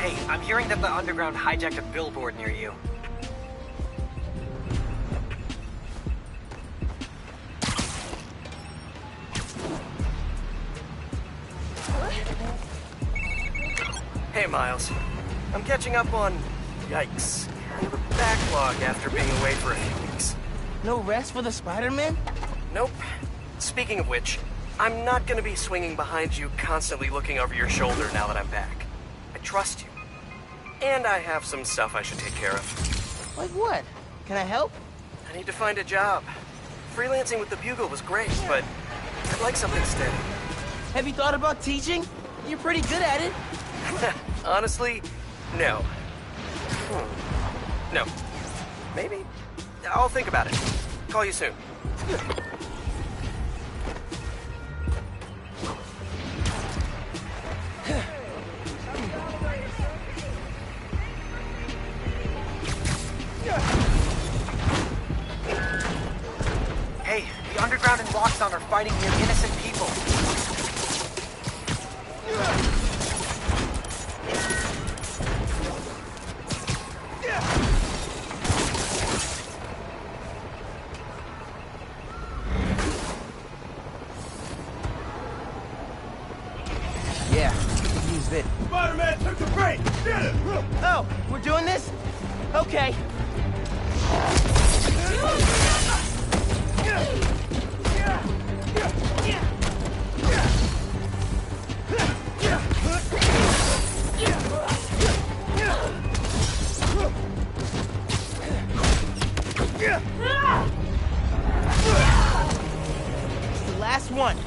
Hey, I'm hearing that the underground hijacked a billboard near you. Hey, Miles. I'm catching up on... yikes. Kind of a backlog after being away for a few weeks. No rest for the Spiderman? Nope. Speaking of which, I'm not gonna be swinging behind you, constantly looking over your shoulder now that I'm back. I trust you. And I have some stuff I should take care of. Like what? Can I help? I need to find a job. Freelancing with the Bugle was great, but I'd like something steady. Have you thought about teaching? You're pretty good at it. Honestly, no. No. Maybe? I'll think about it. Call you soon. Hey, the Underground and Roxxon are fighting near innocent people. Yeah, use it. Spider-Man took the break! Get him! Oh, we're doing this? Okay. It's the last one.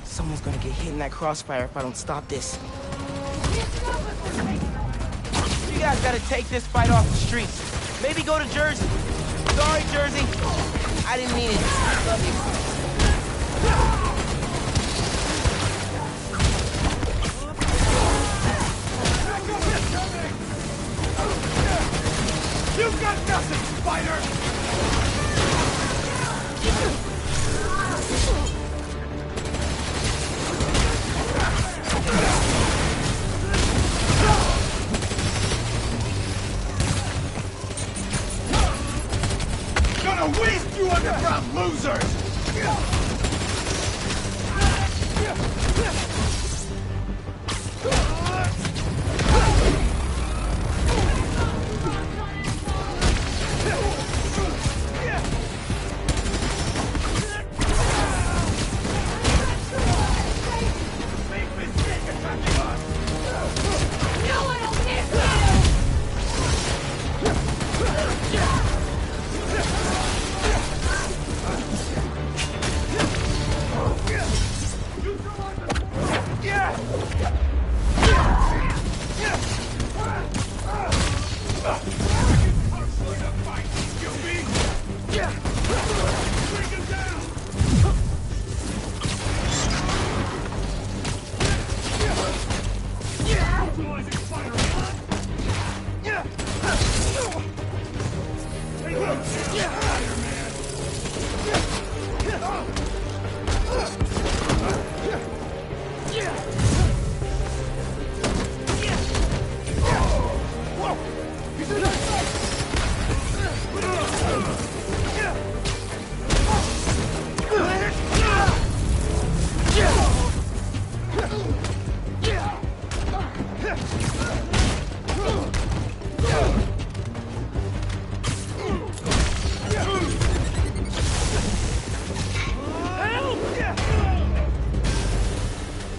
Someone's gonna get hit in that crossfire if I don't stop this. You guys gotta take this fight off the streets. Maybe go to Jersey. Sorry, Jersey. I didn't mean it. Love you. You got nothing, Spider! Gonna waste you underground losers!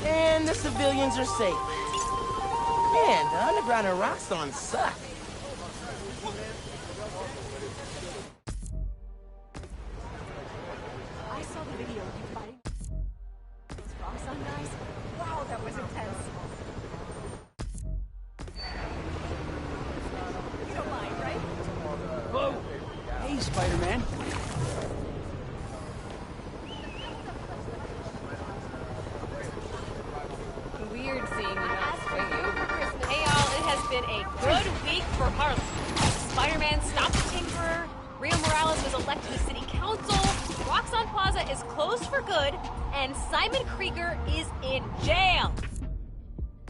And the civilians are safe. Man, the Underground and Roxxon suck. I saw the video of you fighting those Roxxon guys. Wow, that was intense. You don't mind, right? Whoa! Hey, Spider-Man. Weird seeing you not swing over Christmas. Hey y'all, it has been a good week for Harley. Spider-Man stopped the Tinkerer, real morale is closed for good, and Simon Krieger is in jail.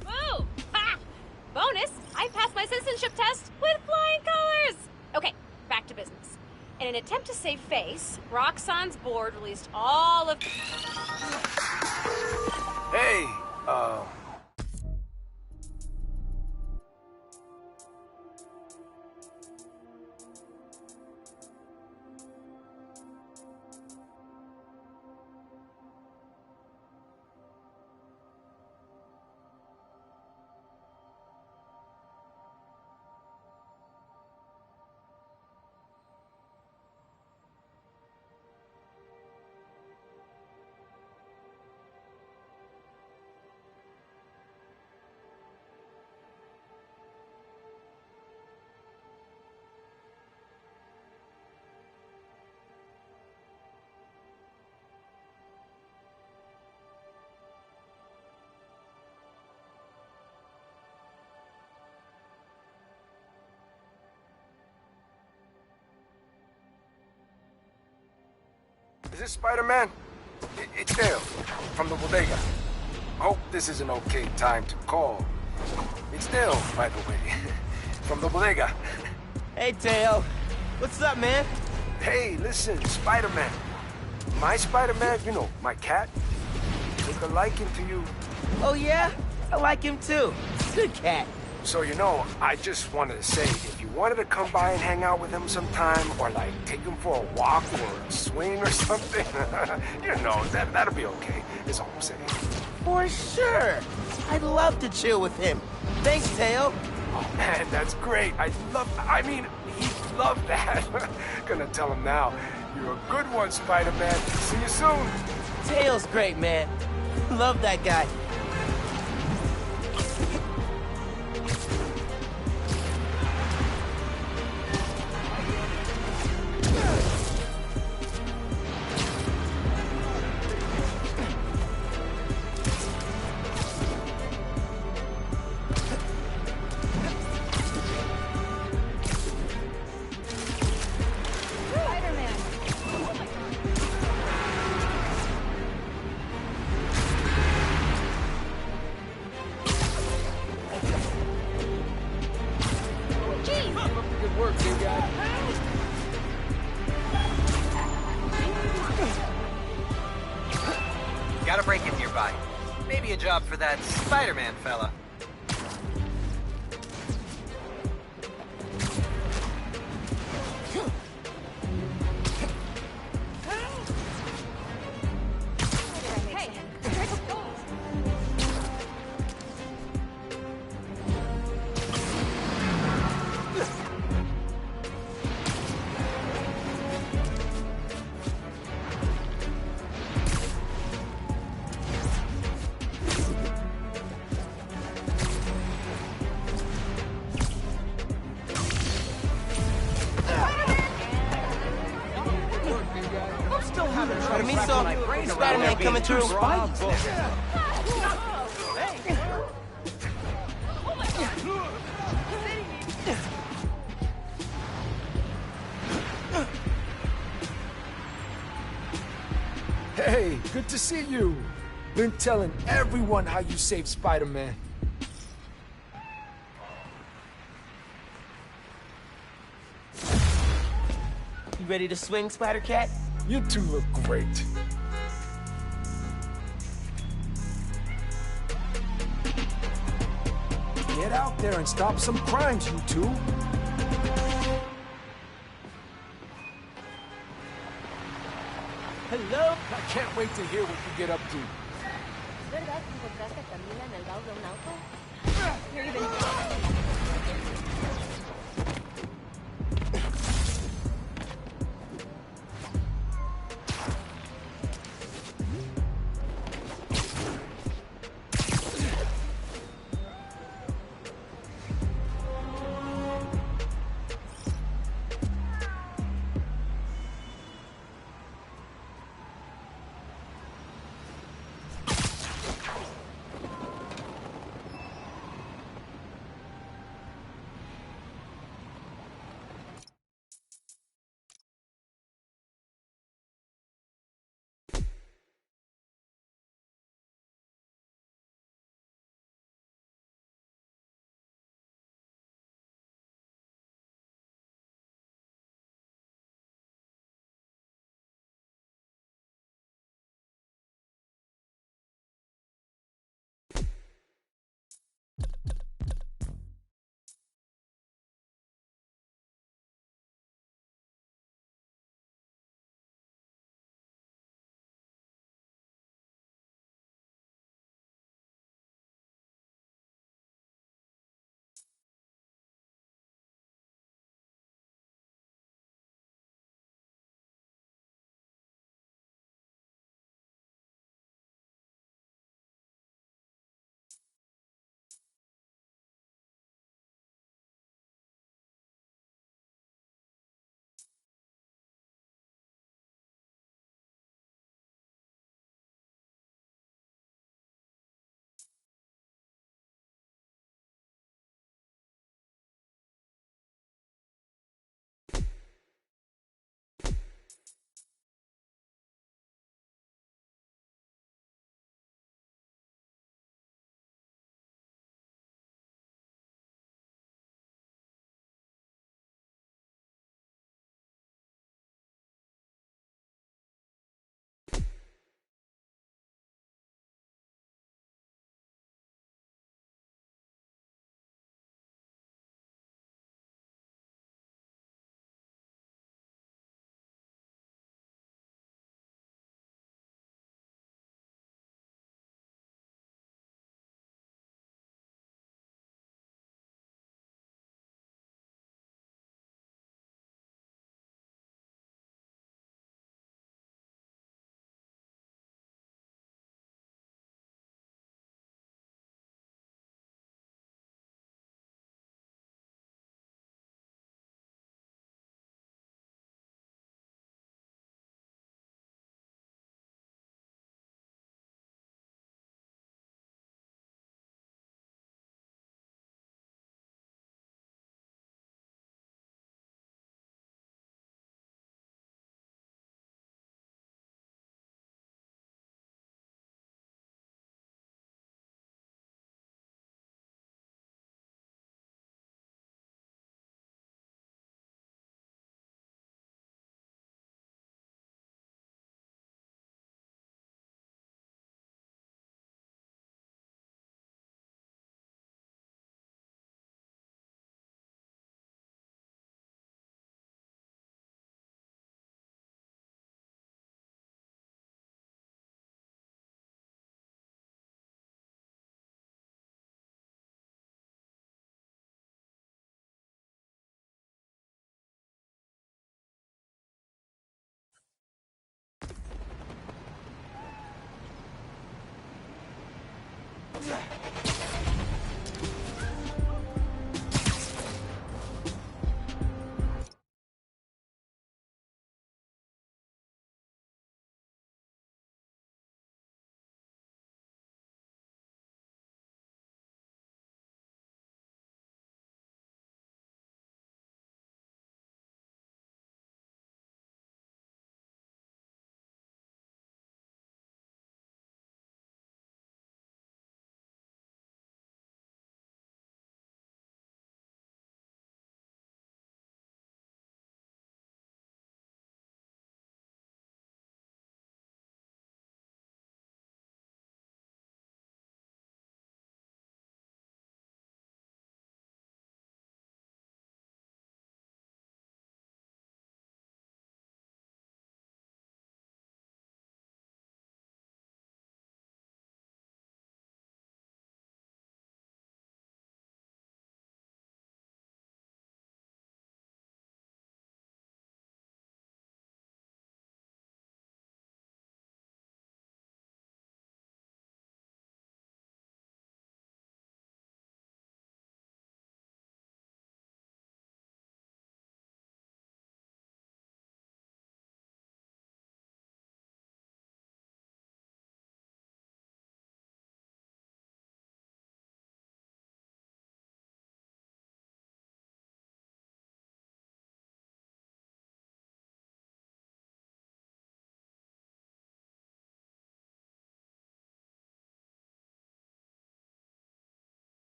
Boom! Ha! Bonus, I passed my citizenship test with flying colors! Okay, back to business. In an attempt to save face, Roxxon's board released all of... Hey, is this Spider-Man? It's Dale, from the bodega. Hope this is an okay time to call. It's Dale, by the way, from the bodega. Hey, Teo. What's up, man? Hey, listen, Spider-Man. My Spider-Man, you know, my cat, took a liking to you. Oh, yeah? I like him, too. Good cat. So, you know, I just wanted to say, if you wanted to come by and hang out with him sometime, or like take him for a walk or a swing or something, you know, that'll be okay, is all I'm saying. For sure. I'd love to chill with him. Thanks, Teo. Oh man, that's great. He'd love that. Gonna tell him now. You're a good one, Spider-Man. See you soon. Teo's great, man. Love that guy. Got a break-in nearby. Maybe a job for that Spider-Man fella. Spider-Man coming through. Hey, good to see you. Been telling everyone how you saved Spider-Man. You ready to swing, Spider-Cat? You two look great. Get out there and stop some crimes, you two. Hello? I can't wait to hear what you get up to. ¿Verdad que encontraste a Camila en el baúl de un auto? You're even...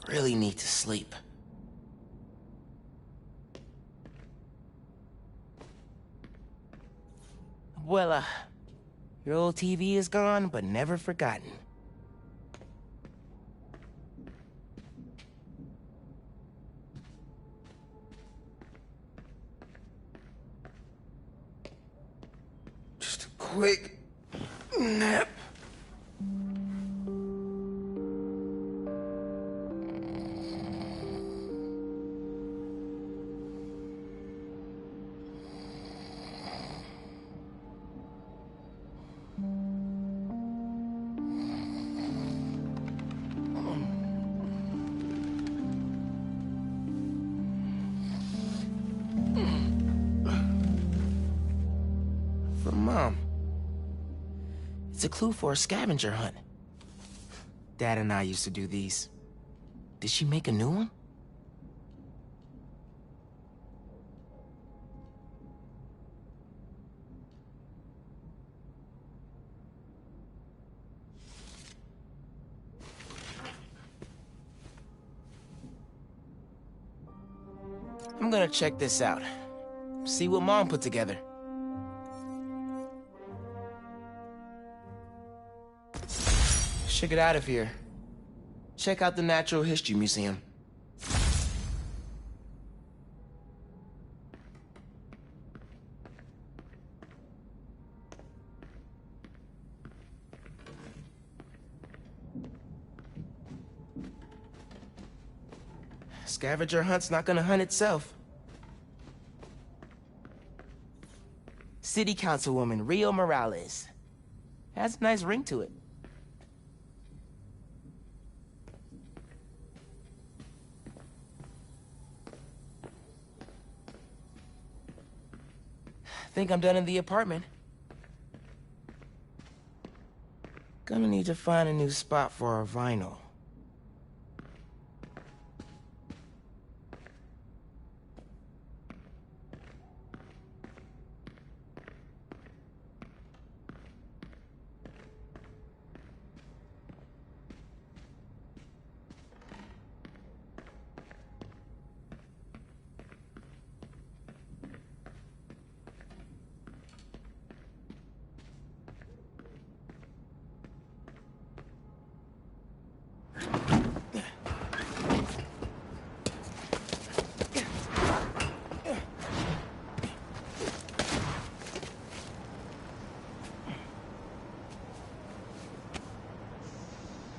Really need to sleep. Well, your old TV is gone, but never forgotten. Just a quick nap. From Mom. It's a clue for a scavenger hunt. Dad and I used to do these. Did she make a new one? I'm gonna check this out. See what Mom put together. Should get out of here. Check out the Natural History Museum. scavenger hunt's not gonna hunt itself. City Councilwoman Rio Morales. Has a nice ring to it. Think I'm done in the apartment. Gonna need to find a new spot for our vinyl.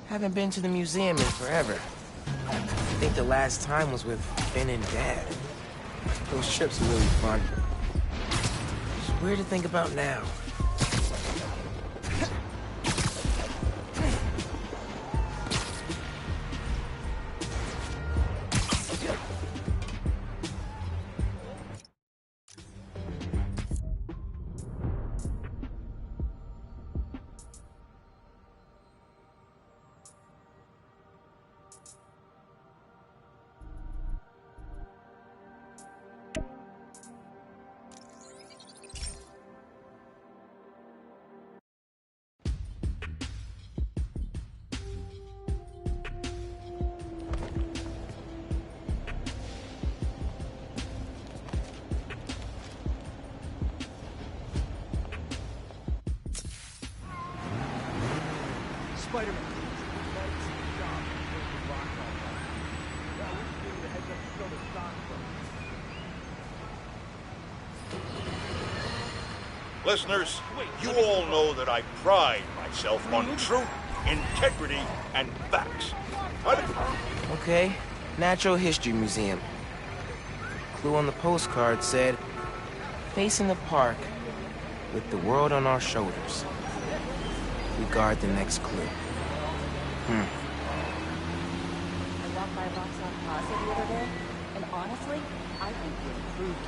Haven't been to the museum in forever. I think the last time was with Finn and Dad. Those trips were really fun. It's weird to think about now. Spiderman. Listeners, you all know that I pride myself on truth, integrity, and facts. Okay, Natural History Museum. Clue on the postcard said, "Facing the park with the world on our shoulders. We guard the next clue." I walked by Roxanne Plaza the other day, and honestly, I think you improved.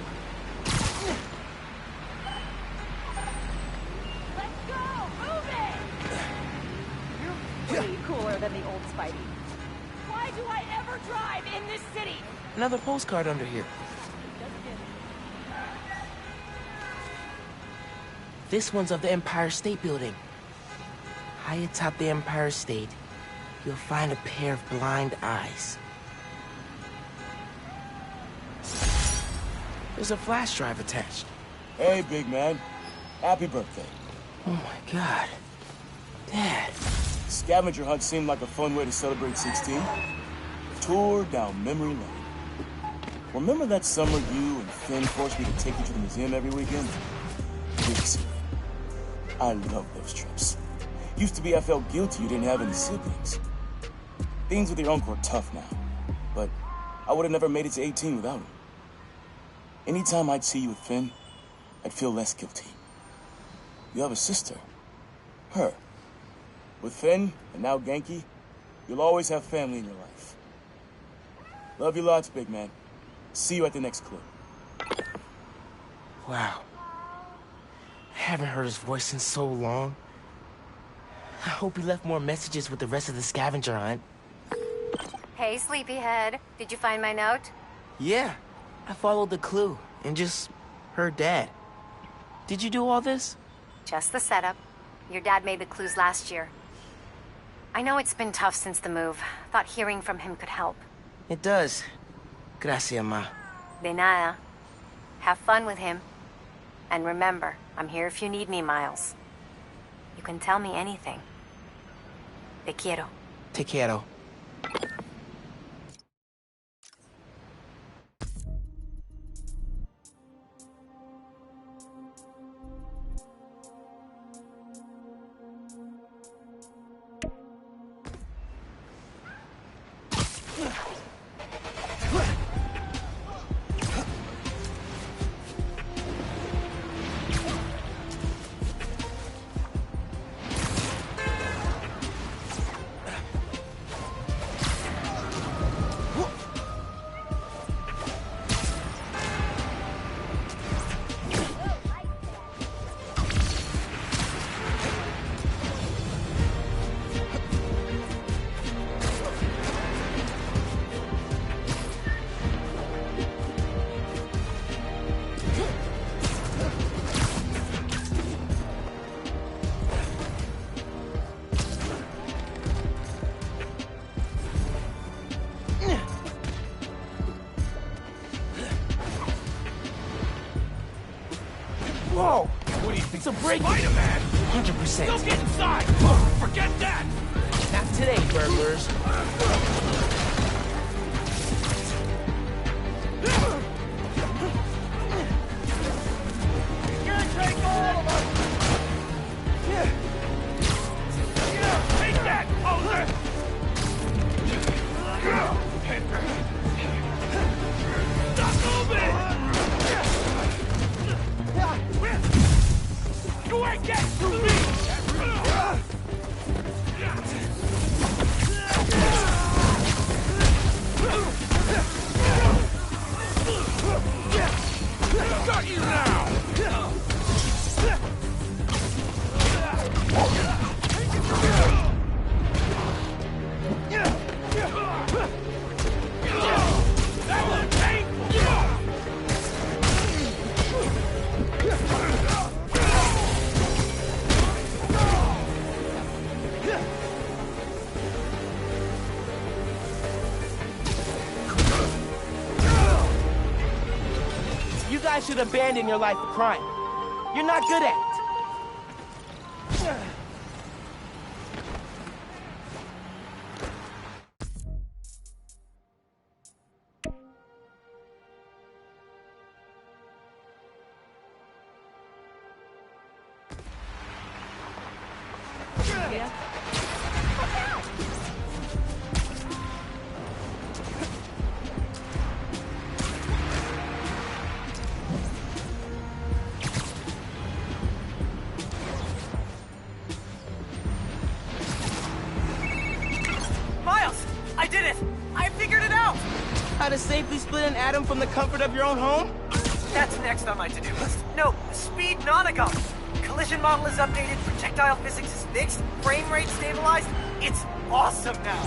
Let's go! Move it! You're way cooler than the old Spidey. Why do I ever drive in this city? Another postcard under here. This one's of the Empire State Building. High atop the Empire State, you'll find a pair of blind eyes. There's a flash drive attached. Hey, big man. Happy birthday. Oh my God. Dad. Scavenger hunt seemed like a fun way to celebrate 16. Tour down memory lane. Remember that summer you and Finn forced me to take you to the museum every weekend? Big secret. I love those trips. Used to be I felt guilty you didn't have any siblings. Things with your uncle are tough now, but I would have never made it to 18 without him. Anytime I'd see you with Finn, I'd feel less guilty. You have a sister. Her. With Finn, and now Genki, you'll always have family in your life. Love you lots, big man. See you at the next clue. Wow. I haven't heard his voice in so long. I hope he left more messages with the rest of the scavenger hunt. Hey, sleepyhead. Did you find my note? Yeah, I followed the clue and just heard Dad. Did you do all this? Just the setup. Your dad made the clues last year. I know it's been tough since the move. Thought hearing from him could help. It does. Gracias, Ma. De nada. Have fun with him. And remember, I'm here if you need me, Miles. You can tell me anything. Te quiero. Te quiero. will break Spider-Man! 100%. Go get inside! Forget that! Not today, burglars. Take all of us! Take that, poser! Stop moving! You ain't getting through me! Got you now! That was painful! You guys should abandon your life of crime. You're not good at it. Miles! I did it! I figured it out! How to safely split an atom from the comfort of your own home? That's next on my to-do list. No, speed nonagon. Collision model is updated, projectile physics is fixed, frame rate stabilized. It's awesome now.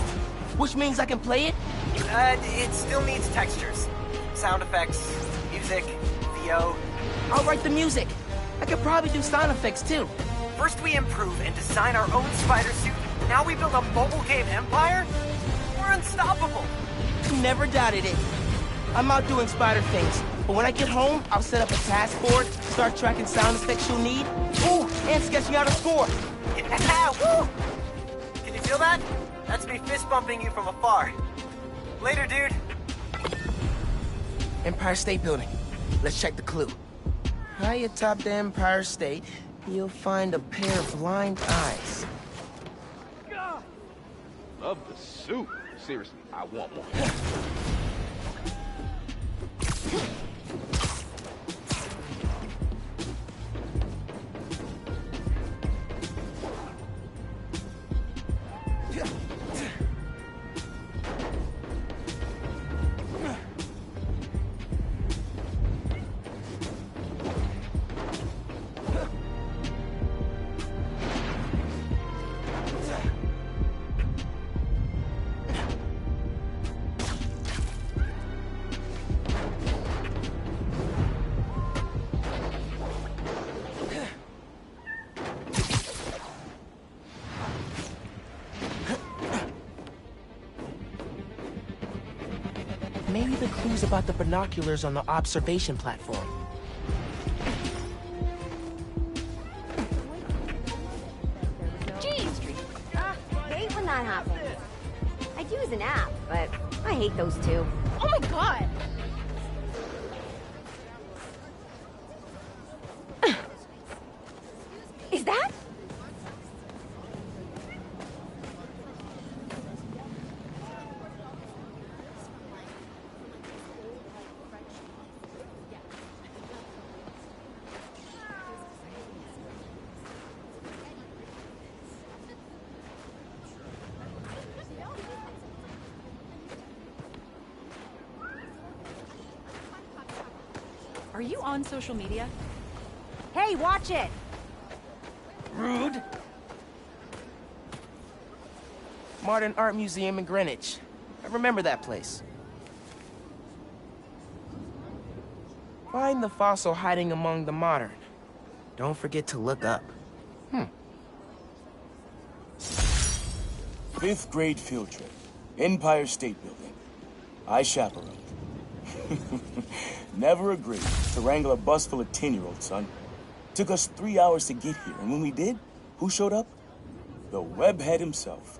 Which means I can play it? It still needs textures. Sound effects, music, VO. I'll write the music. I could probably do sound effects too. First we improve and design our own spider suit. Now we build a mobile game empire? We're unstoppable. Never doubted it. I'm out doing spider things, but when I get home, I'll set up a task board, start tracking sound effects you'll need. Ooh, and sketching out a score. Yeah, woo! Can you feel that? That's me fist bumping you from afar. Later, dude. Empire State Building. Let's check the clue. High atop the Empire State, you'll find a pair of blind eyes. Love the suit. Seriously, I want one. Maybe the clue's about the binoculars on the observation platform. Jeez! Hate when that happens. I'd use an app, but I hate those too. Oh my god! Is that? Are you on social media? Hey, watch it! Rude. Modern Art Museum in Greenwich. I remember that place. Find the fossil hiding among the modern. Don't forget to look up. 5th grade field trip. Empire State Building. I chaperoned. Never agreed to wrangle a bus full of 10-year-olds, son. Took us 3 hours to get here, and when we did, who showed up? The webhead himself,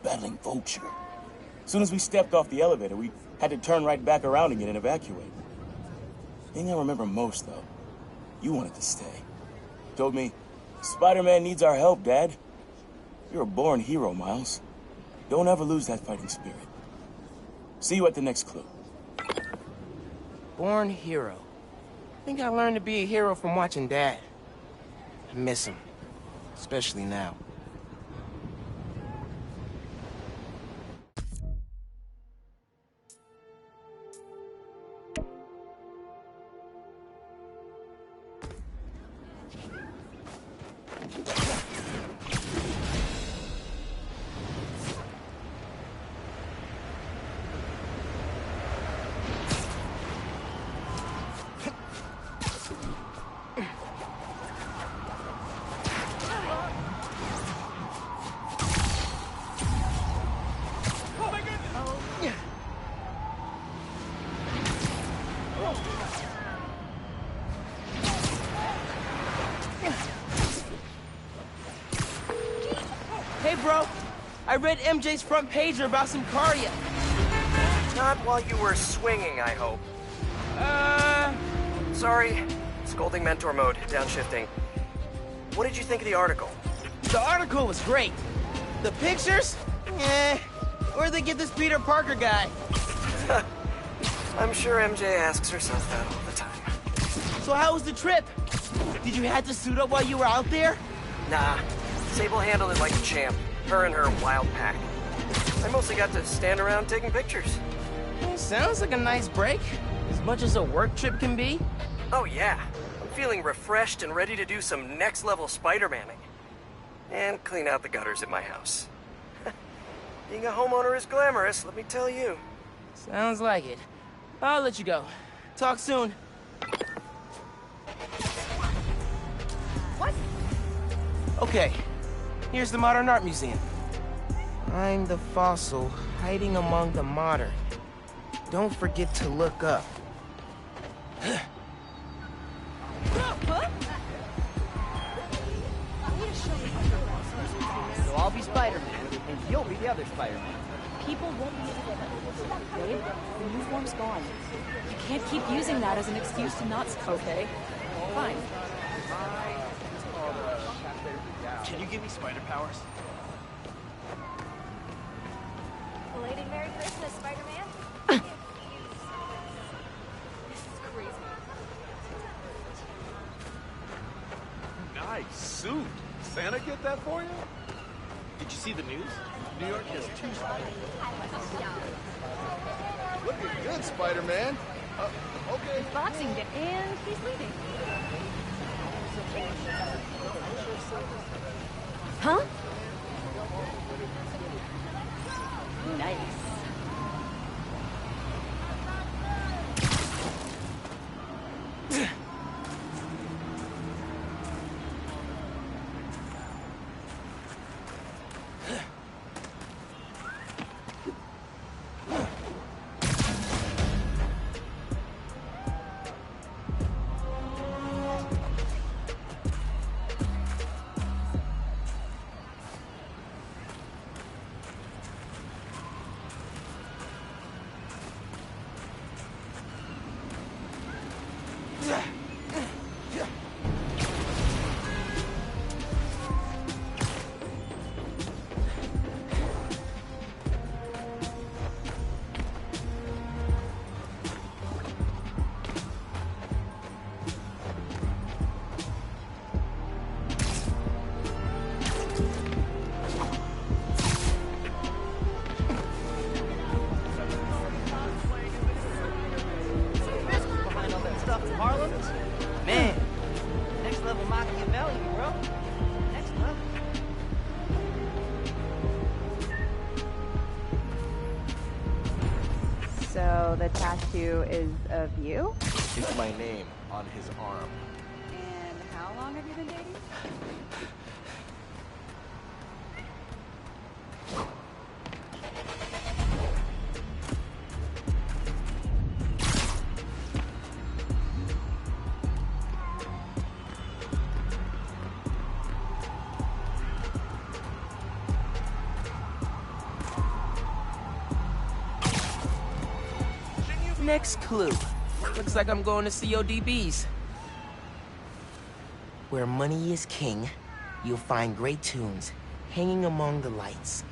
battling Vulture. Soon as we stepped off the elevator, we had to turn right back around again and evacuate. Thing I remember most, though, you wanted to stay. Told me, Spider-Man needs our help, Dad. You're a born hero, Miles. Don't ever lose that fighting spirit. See you at the next clue. Born hero. I think I learned to be a hero from watching Dad. I miss him. Especially now. Hey, bro. I read MJ's front pager about some cardia. Not while you were swinging, I hope. Sorry. Scolding mentor mode, downshifting. What did you think of the article? The article was great. The pictures? Eh. Where'd they get this Peter Parker guy? I'm sure MJ asks herself that all the time. So how was the trip? Did you have to suit up while you were out there? Nah. Sable handled it like a champ. Her and her wild pack. I mostly got to stand around taking pictures. Well, sounds like a nice break. As much as a work trip can be. Oh yeah. I'm feeling refreshed and ready to do some next-level Spider-Manning. And clean out the gutters at my house. Being a homeowner is glamorous, let me tell you. Sounds like it. I'll let you go. Talk soon. What? Okay. Here's the Modern Art Museum. I'm the fossil hiding among the modern. Don't forget to look up. So I'll be Spider-Man, and you'll be the other Spider-Man. People won't be able to... Babe, the uniform's gone. You can't keep using that as an excuse to not... Okay. Fine. Can you give me spider powers? Belated Merry Christmas, Spider-Man. This is crazy. Nice suit. Santa get that for you? Did you see the news? New York has 2 Spider-Man. Looking good, Spider-Man. Okay. It's Boxing Day, and he's leaving. Huh? Nice. Man, next level Machiavelli, bro. Next level. So the tattoo is of you? It's my name on his arm. And how long have you been dating? Next clue. Looks like I'm going to CODB's. Where money is king, you'll find great tunes hanging among the lights.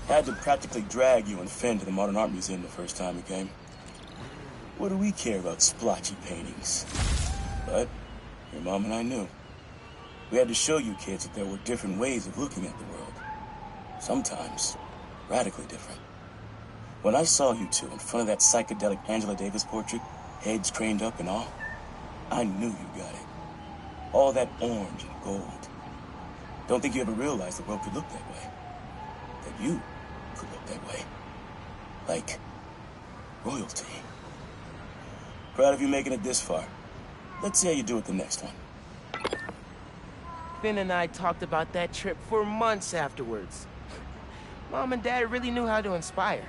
Had to practically drag you and Finn to the Modern Art Museum the first time we came. What do we care about splotchy paintings? But your mom and I knew. We had to show you kids that there were different ways of looking at the world. Sometimes radically different. When I saw you two in front of that psychedelic Angela Davis portrait, heads craned up and all, I knew you got it. All that orange and gold. Don't think you ever realized the world could look that way. That you could look that way. Like royalty. Proud of you making it this far. Let's see how you do at the next one. Finn and I talked about that trip for months afterwards. Mom and Dad really knew how to inspire.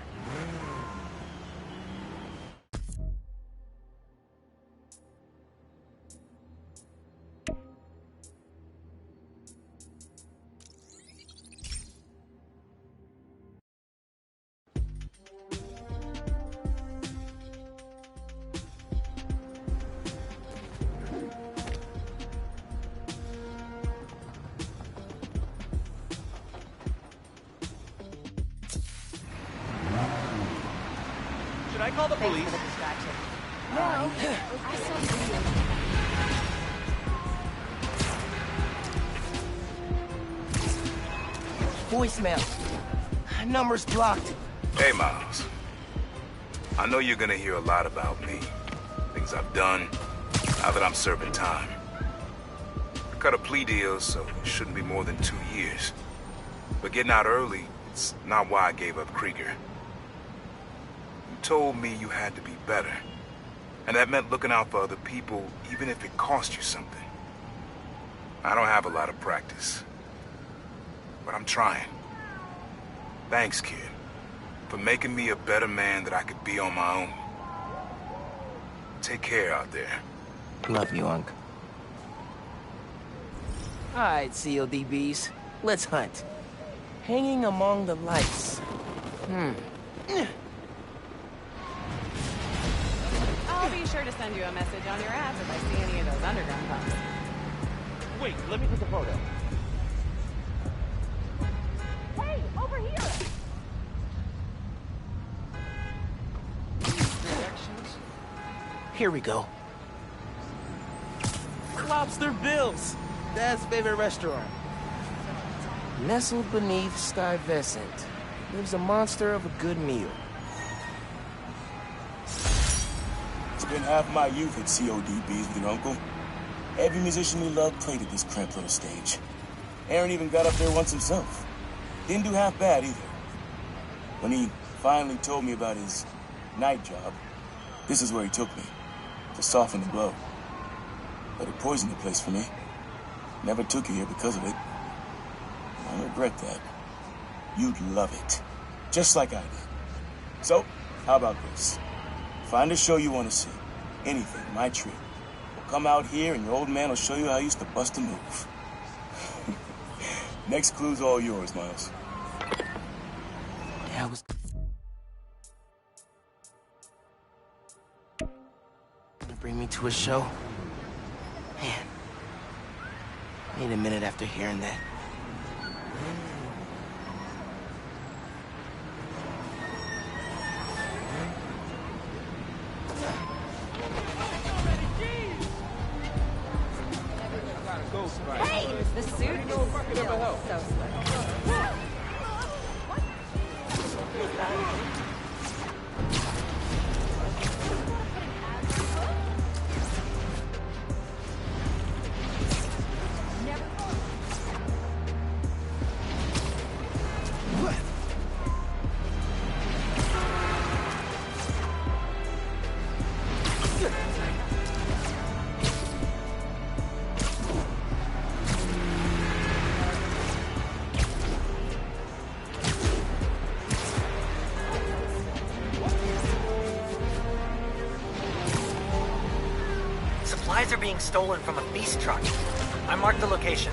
Should I call the police? For the distraction. No, I saw the video. Voicemail. Number's blocked. Hey, Miles. I know you're gonna hear a lot about me. Things I've done, now that I'm serving time. I cut a plea deal, so it shouldn't be more than 2 years. But getting out early, it's not why I gave up Krieger. You told me you had to be better. And that meant looking out for other people, even if it cost you something. I don't have a lot of practice. But I'm trying. Thanks, kid, for making me a better man that I could be on my own. Take care out there. Love you, Unc. Alright, CODBs. Let's hunt. Hanging among the lights. I'll be sure to send you a message on your app if I see any of those underground pups. Wait, let me take a photo. Hey, over here! Here we go. Lobster Bill's. Dad's favorite restaurant. Nestled beneath Stuyvesant lives a monster of a good meal. Spent half my youth at CODB's with your uncle. Every musician we loved played at this cramped little stage. Aaron even got up there once himself. Didn't do half bad either. When he finally told me about his night job, this is where he took me, to soften the blow. But it poisoned the place for me. Never took you here because of it. I regret that. You'd love it, just like I did. So, how about this? Find a show you want to see. Anything, my treat. We'll come out here and your old man will show you how I used to bust a move. Next clue's all yours, Miles. That was... Gonna bring me to a show? Man. Wait a minute after hearing that. Hey! The suit is still so slick. Supplies are being stolen from a beast truck. I marked the location.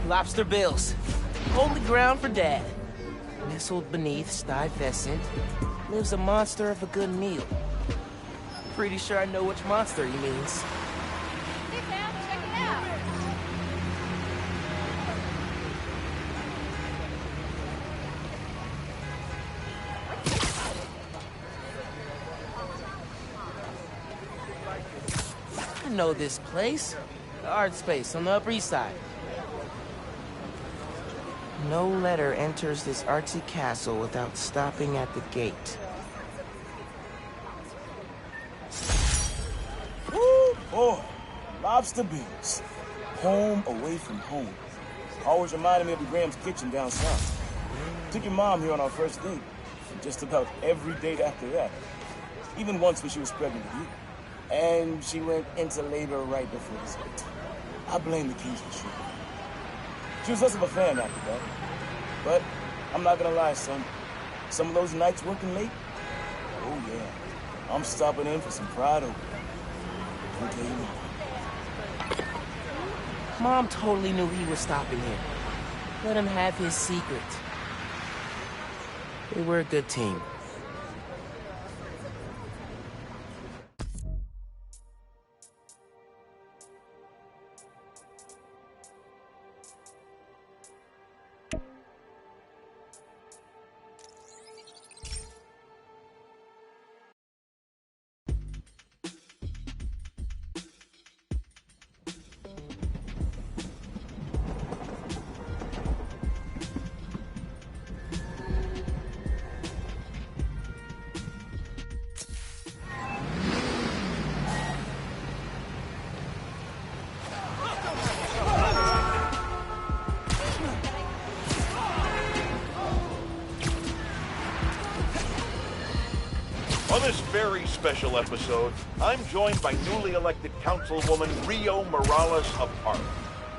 Lobster bills. Holy ground for Dad. Nestled beneath Stuyvesant lives a monster of a good meal. Pretty sure I know which monster he means. Hey, fam, check it out. I know this place. The art space on the Upper East Side. No letter enters this artsy castle without stopping at the gate. Woo! Boy, lobster bills. Home away from home. Always reminded me of the Graham's Kitchen down south. Took your mom here on our first date. And just about every date after that. Even once when she was pregnant with you. And she went into labor right before dessert. I blame the Kings for sure. She was less of a fan after that. But I'm not gonna lie, son. Some of those nights working late, oh yeah, I'm stopping in for some fried okra. Don't tell you no. Mom totally knew he was stopping here. Let him have his secret. They were a good team. On this very special episode, I'm joined by newly elected Councilwoman Rio Morales of Harlem,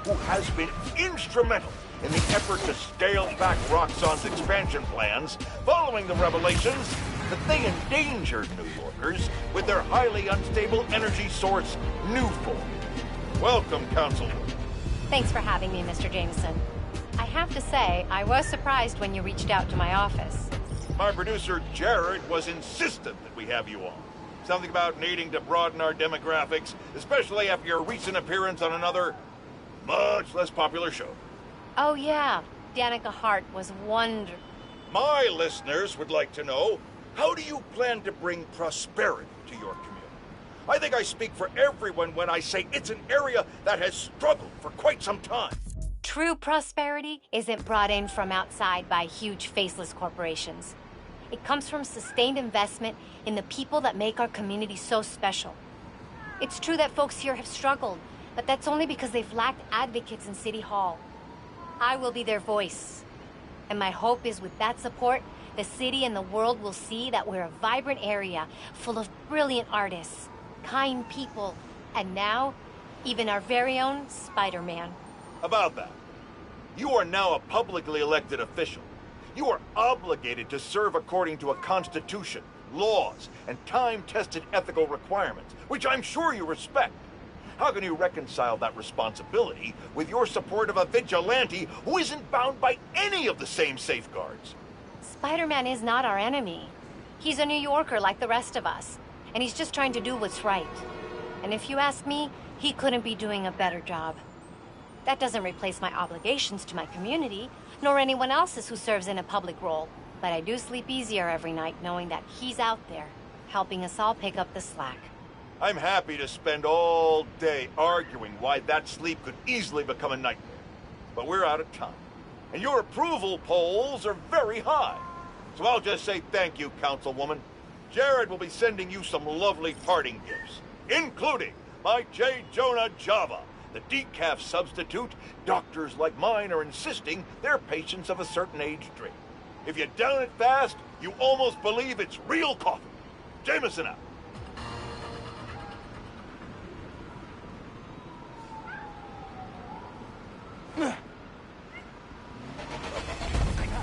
who has been instrumental in the effort to scale back Roxxon's expansion plans following the revelations that they endangered New Yorkers with their highly unstable energy source, Newform. Welcome, Councilwoman. Thanks for having me, Mr. Jameson. I have to say, I was surprised when you reached out to my office. My producer, Jared, was insistent that we have you on. Something about needing to broaden our demographics, especially after your recent appearance on another, much less popular show. Oh, yeah. Danica Hart was wonderful. My listeners would like to know, how do you plan to bring prosperity to your community? I think I speak for everyone when I say it's an area that has struggled for quite some time. True prosperity isn't brought in from outside by huge faceless corporations. It comes from sustained investment in the people that make our community so special. It's true that folks here have struggled, but that's only because they've lacked advocates in City Hall. I will be their voice. And my hope is with that support, the city and the world will see that we're a vibrant area full of brilliant artists, kind people, and now, even our very own Spiderman. About that, you are now a publicly elected official. You are obligated to serve according to a constitution, laws, and time-tested ethical requirements, which I'm sure you respect. How can you reconcile that responsibility with your support of a vigilante who isn't bound by any of the same safeguards? Spiderman is not our enemy. He's a New Yorker like the rest of us, and he's just trying to do what's right. And if you ask me, he couldn't be doing a better job. That doesn't replace my obligations to my community, nor anyone else's who serves in a public role. But I do sleep easier every night knowing that he's out there, helping us all pick up the slack. I'm happy to spend all day arguing why that sleep could easily become a nightmare. But we're out of time. And your approval polls are very high. So I'll just say thank you, Councilwoman. Jared will be sending you some lovely parting gifts, including my J. Jonah Java, the decaf substitute doctors like mine are insisting their patients of a certain age drink. If you down it fast, you almost believe it's real coffee. Jameson out.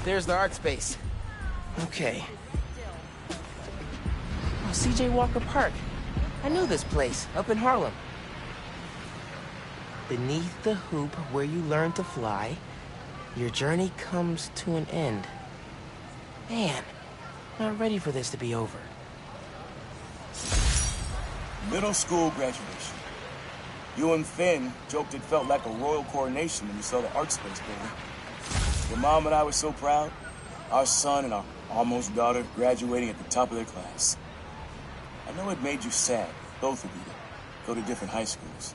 There's the art space. Okay. Oh, C.J. Walker Park. I knew this place, up in Harlem. beneath the hoop where you learn to fly, your journey comes to an end. Man, I'm not ready for this to be over. Middle school graduation. You and Finn joked it felt like a royal coronation when you saw the art space building. Your mom and I were so proud. Our son and our almost daughter graduating at the top of their class. I know it made you sad, both of you, to go to different high schools.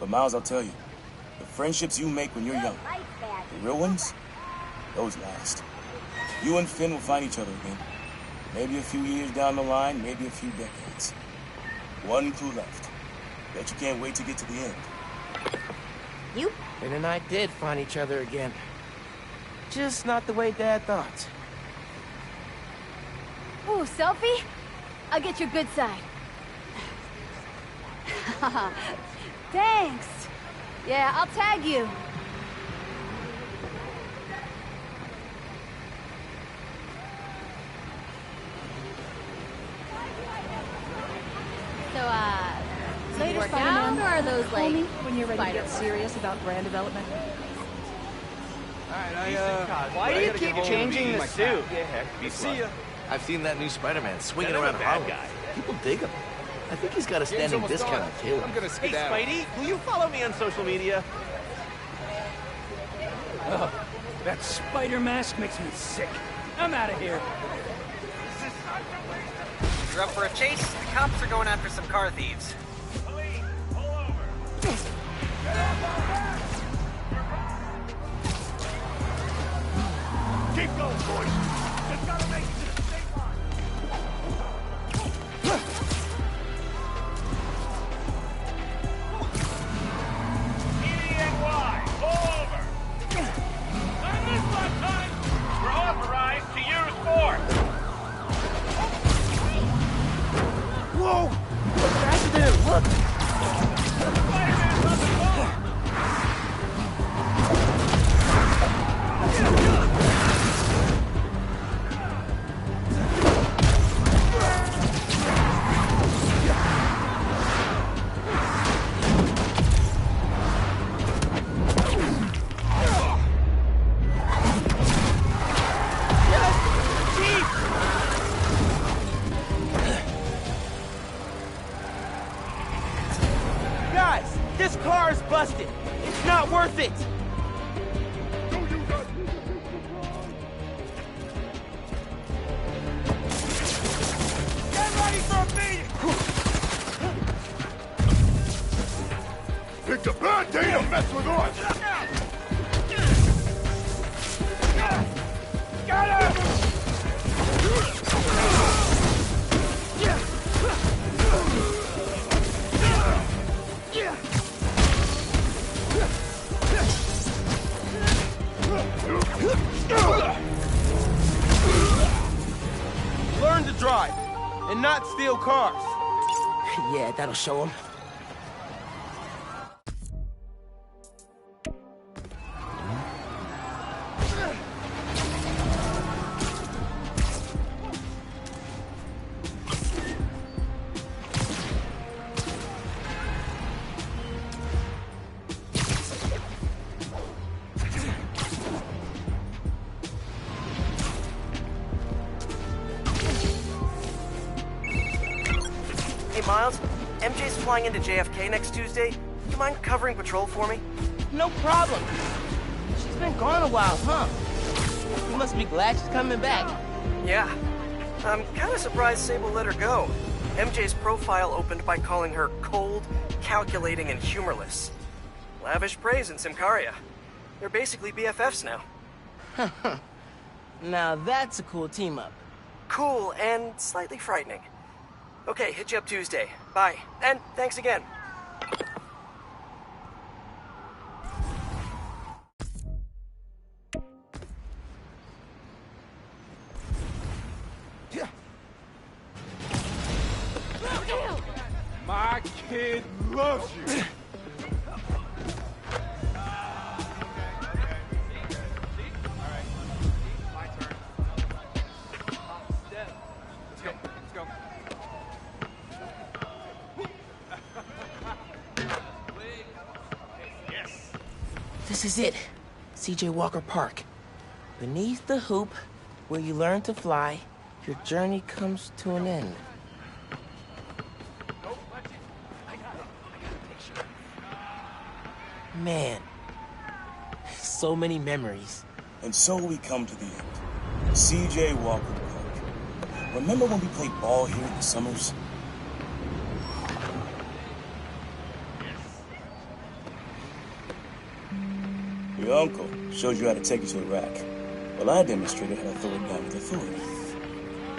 But Miles, I'll tell you, the friendships you make when you're young, the real ones, those last. You and Finn will find each other again. Maybe a few years down the line, maybe a few decades. One clue left. Bet you can't wait to get to the end. You? Finn and I did find each other again. Just not the way Dad thought. Ooh, selfie? I'll get your good side. Thanks. Yeah, I'll tag you. So, Later, work Spider-Man. out, or are those Call like me when you're ready to get Spider-Man? serious about brand development. Alright, Why do you keep changing the suit? Yeah, heck, see ya. I've seen that new Spider-Man swinging Yeah, around not a bad Harlem. guy. People dig him. I think he's got a standing discount on Taylor. I'm gonna skedaddle. Hey, Spidey, will you follow me on social media? That spider mask makes me sick. I'm out of here. You're up for a chase? The cops are going after some car thieves. Keep going, boys. Just gotta make it to the state line. EDNY, pull over. Not this one time. We're authorized to use force. Whoa! Faster than it looked! Spider-Man's on the phone. Guys, this car is busted. It's not worth it. Get ready for a beating. Picked a bad day to mess with us. Got him! Learn to drive and not steal cars. Yeah, that'll show him. Hey, Miles, MJ's flying into JFK next Tuesday. You mind covering patrol for me? No problem. She's been gone a while, huh? You must be glad she's coming back. Yeah. I'm kind of surprised Sable let her go. MJ's profile opened by calling her cold, calculating, and humorless. Lavish praise in Simcaria. They're basically BFFs now. Now that's a cool team-up. Cool and slightly frightening. Okay, hit you up Tuesday. Bye. And thanks again. My kid loves you. This is it. C.J. Walker Park. Beneath the hoop, where you learn to fly, your journey comes to an end. Man, so many memories. And so we come to the end. C.J. Walker Park. Remember when we played ball here in the summers? Your uncle showed you how to take it to the rack. Well, I demonstrated how to throw it down with authority.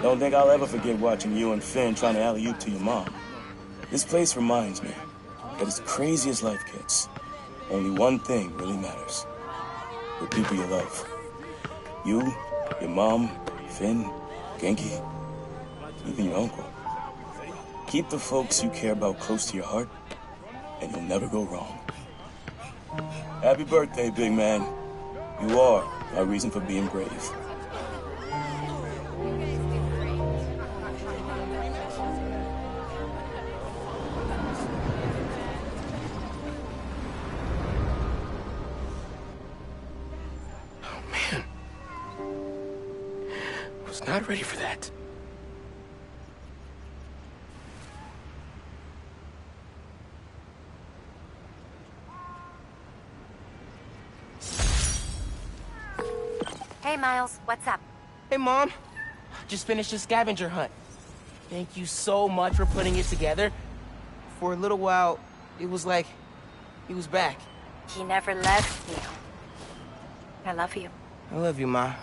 Don't think I'll ever forget watching you and Finn trying to alley-oop to your mom. This place reminds me that as crazy as life gets, only one thing really matters. The people you love. You, your mom, Finn, Genki, even your uncle. Keep the folks you care about close to your heart, and you'll never go wrong. Happy birthday, big man. You are my reason for being brave. Not ready for that. Hey, Miles, what's up? Hey, Mom. Just finished a scavenger hunt. Thank you so much for putting it together. For a little while, it was like he was back. He never left me. I love you. I love you, Ma.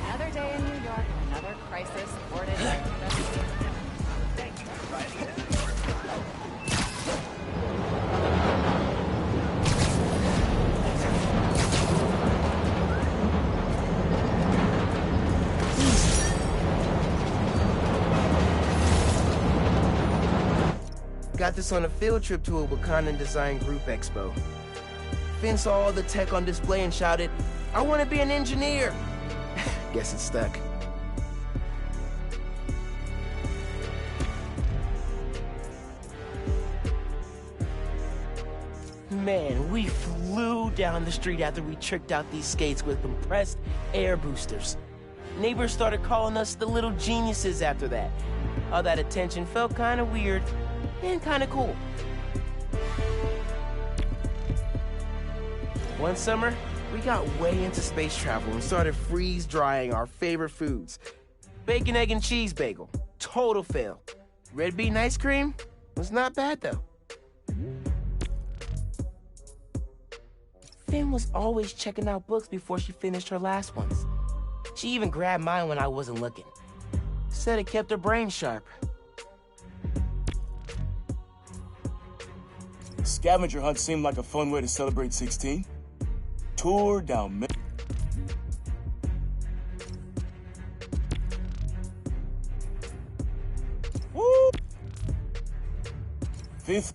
Another day in New York, another crisis aborted. Got this on a field trip to a Wakandan Design Group Expo. Finn saw all the tech on display and shouted, "I want to be an engineer!" Guess it stuck. Man, we flew down the street after we tricked out these skates with compressed air boosters. Neighbors started calling us the little geniuses after that. All that attention felt kind of weird and kind of cool. One summer, we got way into space travel and started freeze-drying our favorite foods. Bacon, egg, and cheese bagel. Total fail. Red bean ice cream was not bad, though. Finn was always checking out books before she finished her last ones. She even grabbed mine when I wasn't looking. Said it kept her brain sharp. Scavenger hunt seemed like a fun way to celebrate 16. Tour down Woo! Fifth.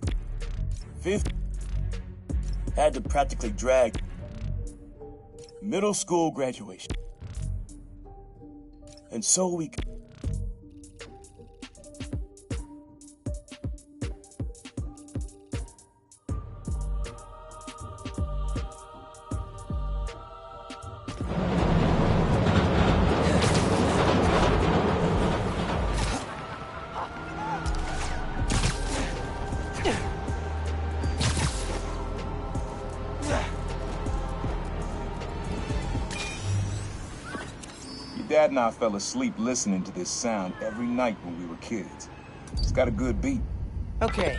Had to practically drag middle school graduation. And so we... Dad and I fell asleep listening to this sound every night when we were kids. It's got a good beat. Okay.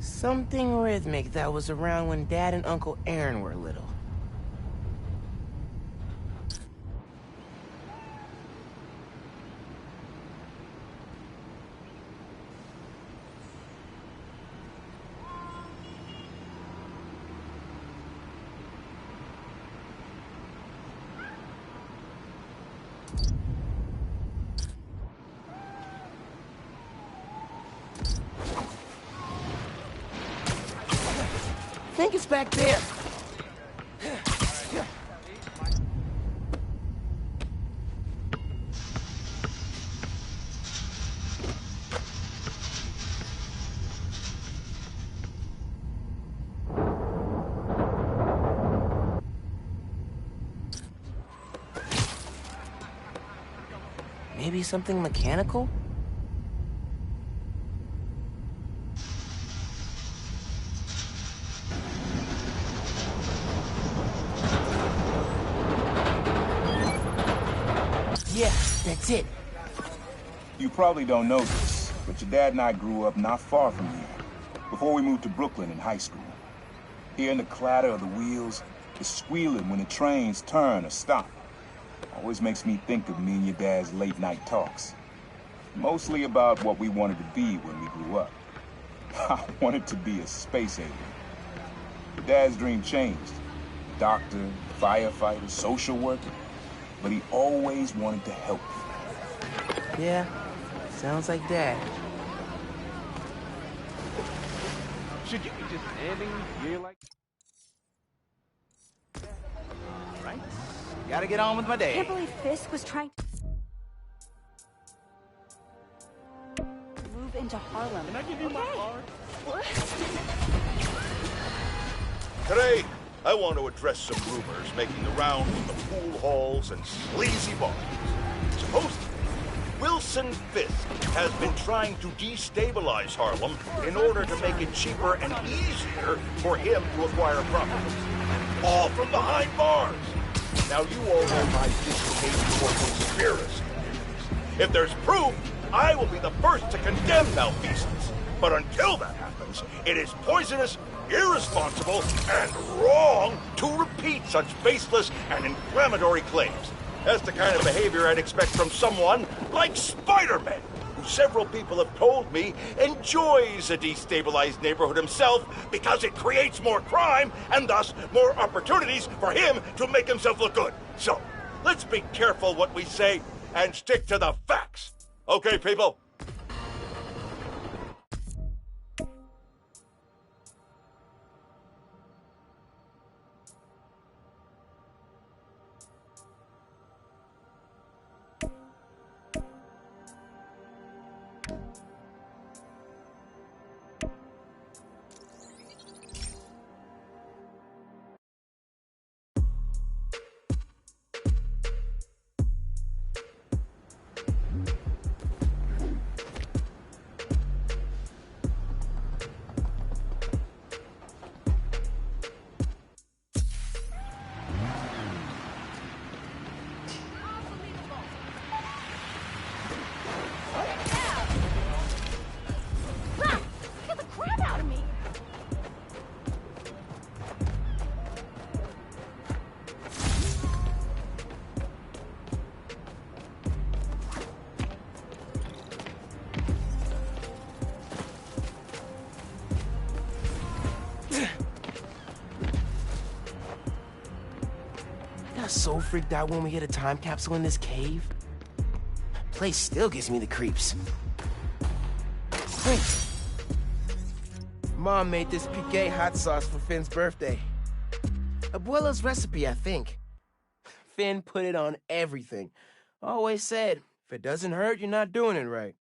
Something rhythmic that was around when Dad and Uncle Aaron were little. I think it's back there. Maybe something mechanical? Yeah, that's it. You probably don't know this, but your dad and I grew up not far from here, before we moved to Brooklyn in high school. Hearing the clatter of the wheels, the squealing when the trains turn or stop, always makes me think of me and your dad's late night talks. Mostly about what we wanted to be when we grew up. I wanted to be a space alien. Your dad's dream changed. Doctor, firefighter, social worker. But he always wanted to help people. Yeah, sounds like Dad. Should you be just ending the year like... Alright, gotta get on with my day. Can't believe Fisk was trying to move into Harlem. Can I give you my card? Today, I want to address some rumors making the rounds of the pool halls and sleazy bars. Supposedly, Wilson Fisk has been trying to destabilize Harlem in order to make it cheaper and easier for him to acquire properties. All from behind bars. Now, you all know my distaste for conspiracy theories. If there's proof, I will be the first to condemn malfeasance. But until that happens, it is poisonous, irresponsible, and wrong to repeat such baseless and inflammatory claims. That's the kind of behavior I'd expect from someone like Spiderman, who several people have told me enjoys a destabilized neighborhood himself because it creates more crime and thus more opportunities for him to make himself look good. So, let's be careful what we say and stick to the facts. Okay, people? So freaked out when we hit a time capsule in this cave. Place still gives me the creeps. Wait. Mom made this piqué hot sauce for Finn's birthday. Abuela's recipe, I think. Finn put it on everything. Always said, if it doesn't hurt, you're not doing it right.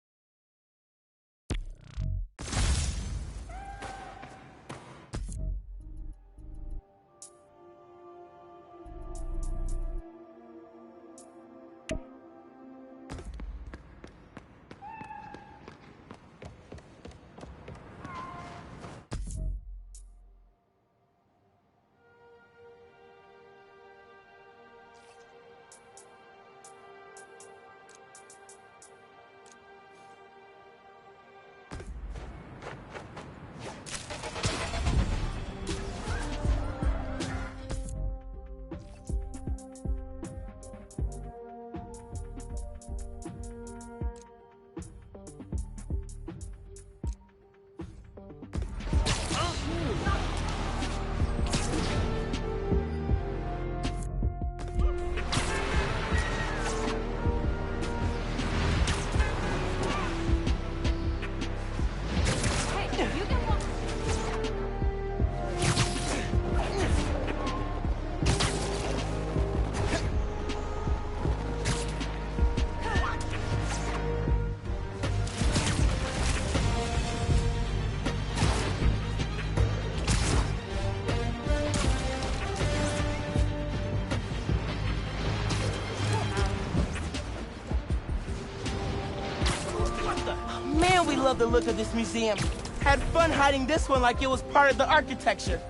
Man, we love the look of this museum. Had fun hiding this one like it was part of the architecture.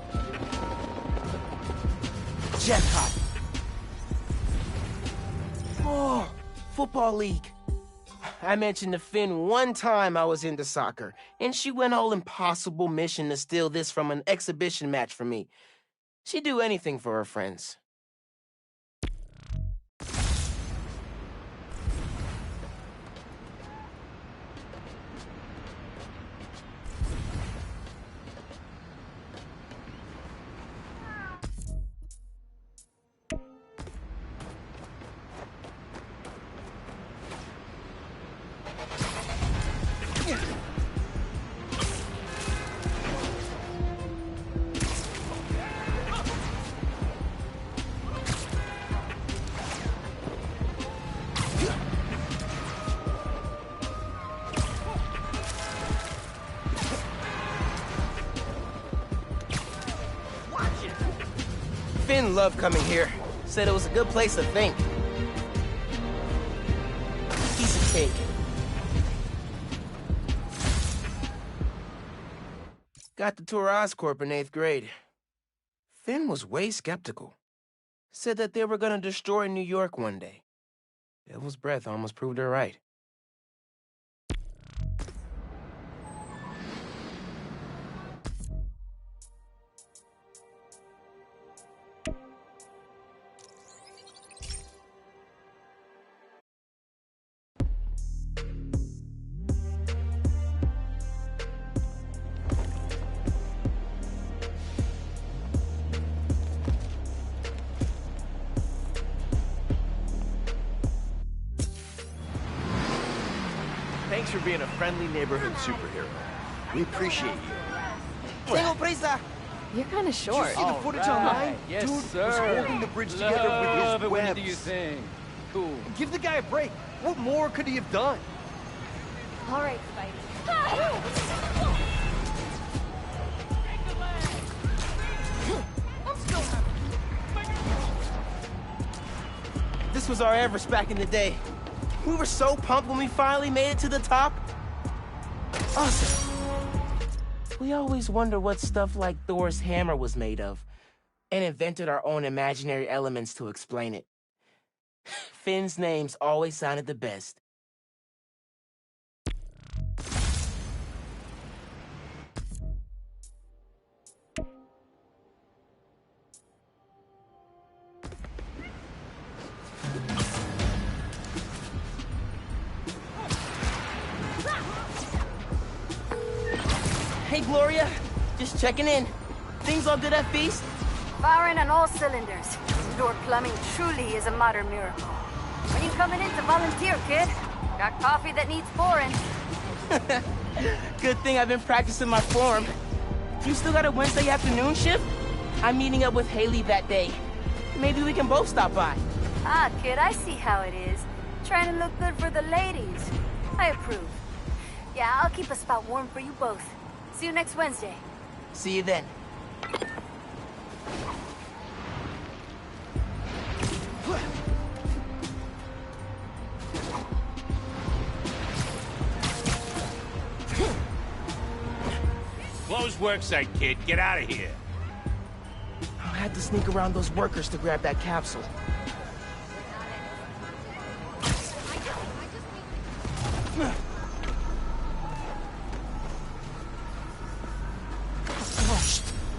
Jackpot. Oh, football league. I mentioned to Finn one time I was into soccer, and she went all impossible mission to steal this from an exhibition match for me. She'd do anything for her friends. Finn loved coming here. Said it was a good place to think. Piece of cake. Got the tour Oscorp in 8th grade. Finn was way skeptical. Said that they were gonna destroy New York one day. Devil's breath almost proved her right. Thanks for being a friendly neighborhood superhero. We appreciate you. Tengo prisa! You're kind of short. Did you see the footage online? Yes, Dude sir. was holding the bridge together with his When webs. you do your thing. Cool. Give the guy a break. What more could he have done? All right, Spidey. This was our Everest back in the day. We were so pumped when we finally made it to the top. Awesome. We always wonder what stuff like Thor's hammer was made of, and invented our own imaginary elements to explain it. Finn's names always sounded the best. Hey, Gloria. Just checking in. Things all good at Feast? Firing on all cylinders. Indoor plumbing truly is a modern miracle. When you coming in to volunteer, kid? Got coffee that needs pouring. Good thing I've been practicing my form. You still got a Wednesday afternoon shift? I'm meeting up with Haley that day. Maybe we can both stop by. Ah, kid, I see how it is. Trying to look good for the ladies. I approve. Yeah, I'll keep a spot warm for you both. See you next Wednesday. See you then. Closed worksite, kid. Get out of here. I had to sneak around those workers to grab that capsule.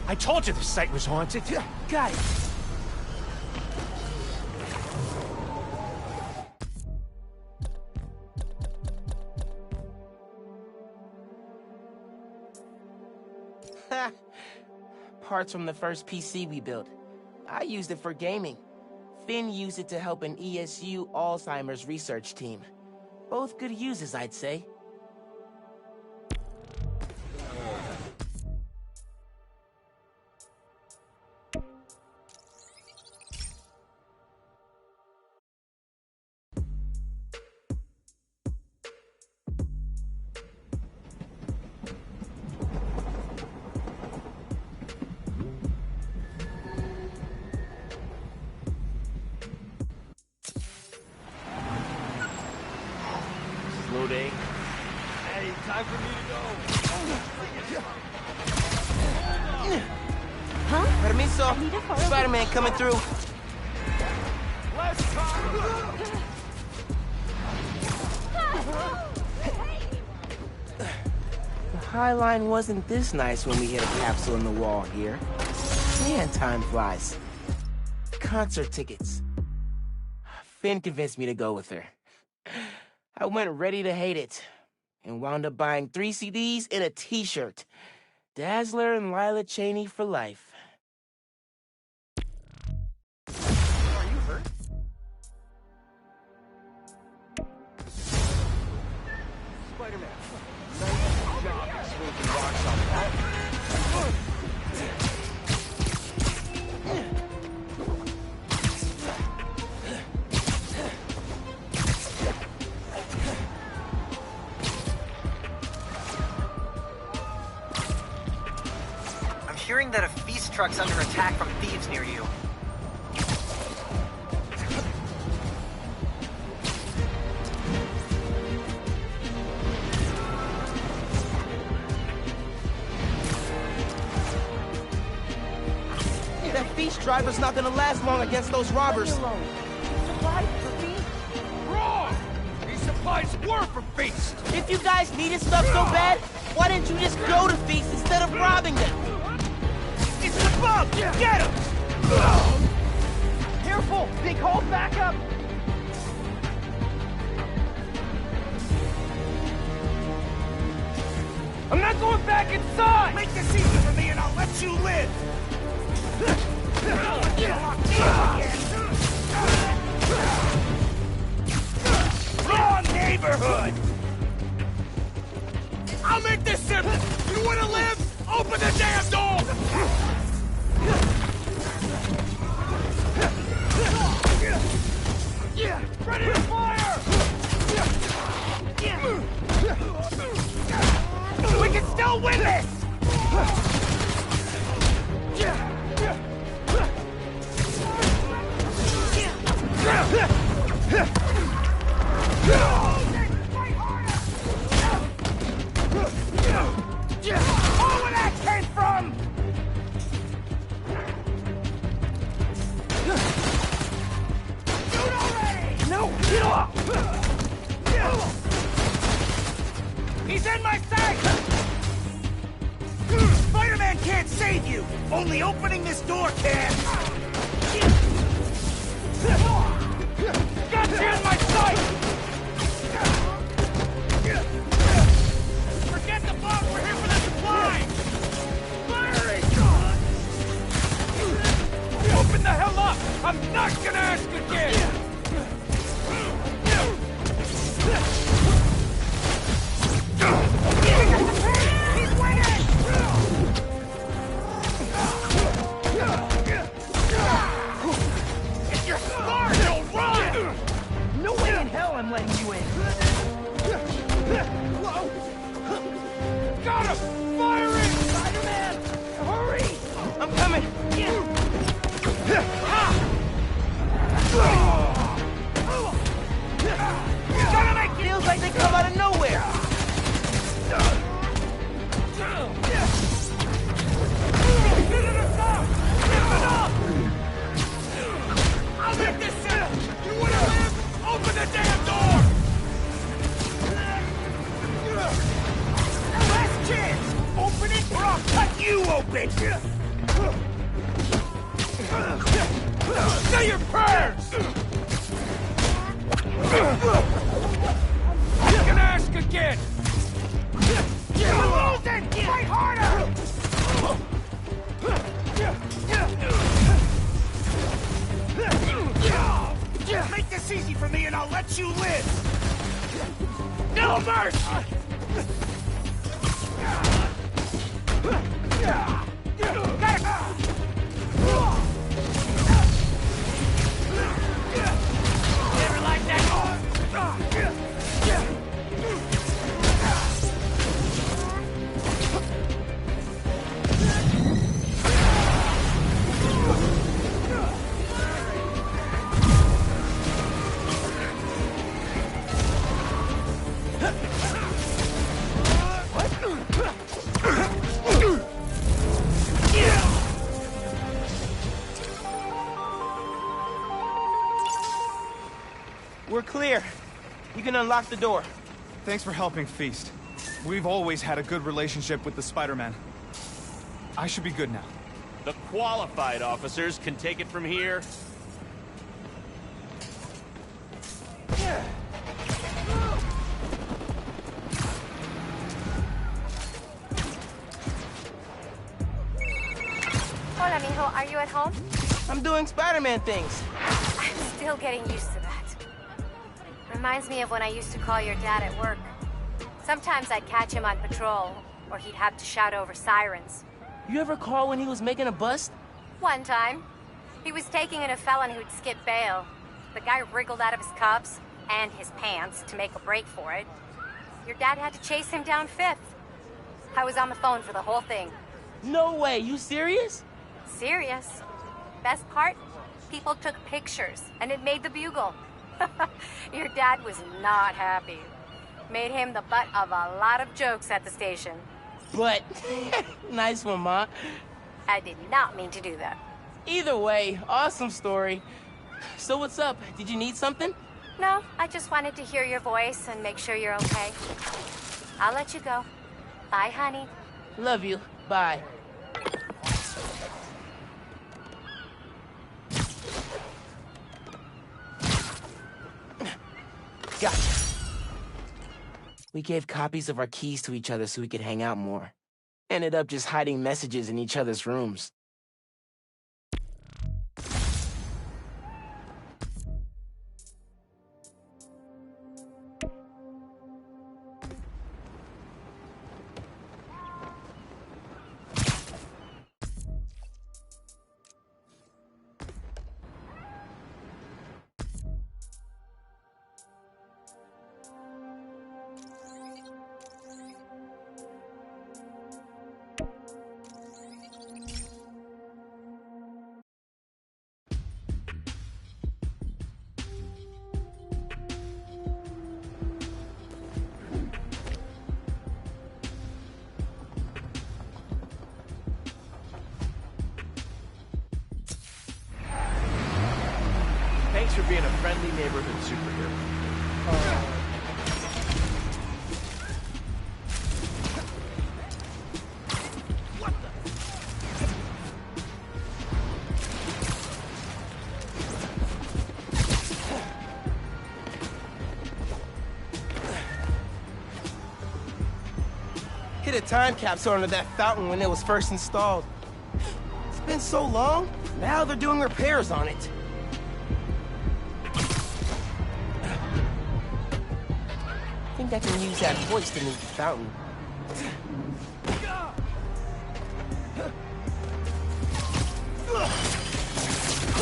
I told you the site was haunted. Got it. Parts from the first PC we built. I used it for gaming. Finn used it to help an ESU Alzheimer's research team. Both good uses, I'd say. Slow day. Hey, time for me to go. Huh? Permiso. Spider-Man coming through. Last time. The High Line wasn't this nice when we hit a capsule in the wall here. Man, time flies. Concert tickets. Finn convinced me to go with her. I went ready to hate it, and wound up buying 3 CDs and a t-shirt. Dazzler and Lila Cheney for life. Are you hurt? Spider-Man, nice job smoothing rocks off that. I'm hearing that a feast truck's under attack from thieves near you. That feast driver's not gonna last long against those robbers. Supplies for Feast? Wrong! These supplies were for Feast! If you guys needed stuff so bad, why didn't you just go to Feast instead of robbing them? It's the bug! Get him! Careful! Big hole, back up! I'm not going back inside! Make this easy for me and I'll let you live! Wrong neighborhood! I'll make this simple! You wanna live? Open the damn door! Ready to fire! We can still win this! Oh, where that came from! Shoot already! No, get off! He's in my sight! Spider-Man can't save you! Only opening this door can! Got you in my sight! Forget the bomb! We're here for the supplies! Firing! Open the hell up! I'm not gonna ask again! He's winning! If you're smart, you'll run! No way in hell I'm letting you in! Got him! Firing! Spider-Man! Hurry! I'm coming! Feels like they come out of nowhere! I'll make this simple! You wanna live? Open the damn door! Last chance! Open it or I'll cut you open! Say your prayers! I'm gonna ask again! You're losing! Fight harder! Make this easy for me and I'll let you live! No mercy! Never like that! clear. You can unlock the door. Thanks for helping, Feast. We've always had a good relationship with the Spider-Man. I should be good now. The qualified officers can take it from here. Hola, mijo. Are you at home? I'm doing Spider-Man things. I'm still getting used to that. Reminds me of when I used to call your dad at work. Sometimes I'd catch him on patrol, or he'd have to shout over sirens. You ever call when he was making a bust? One time, he was taking in a felon who'd skipped bail. The guy wriggled out of his cuffs and his pants to make a break for it. Your dad had to chase him down Fifth. I was on the phone for the whole thing. No way, you serious? Serious. Best part? People took pictures, and it made the Bugle. Your dad was not happy. Made him the butt of a lot of jokes at the station. But, nice one, Ma. I did not mean to do that. Either way, awesome story. So what's up? Did you need something? No, I just wanted to hear your voice and make sure you're okay. I'll let you go. Bye, honey. Love you. Bye. Gotcha. We gave copies of our keys to each other so we could hang out more. Ended up just hiding messages in each other's rooms. Thanks for being a friendly neighborhood superhero. Hit a time capsule under that fountain when it was first installed. It's been so long, now they're doing repairs on it. I think I can use that hoist to move the fountain.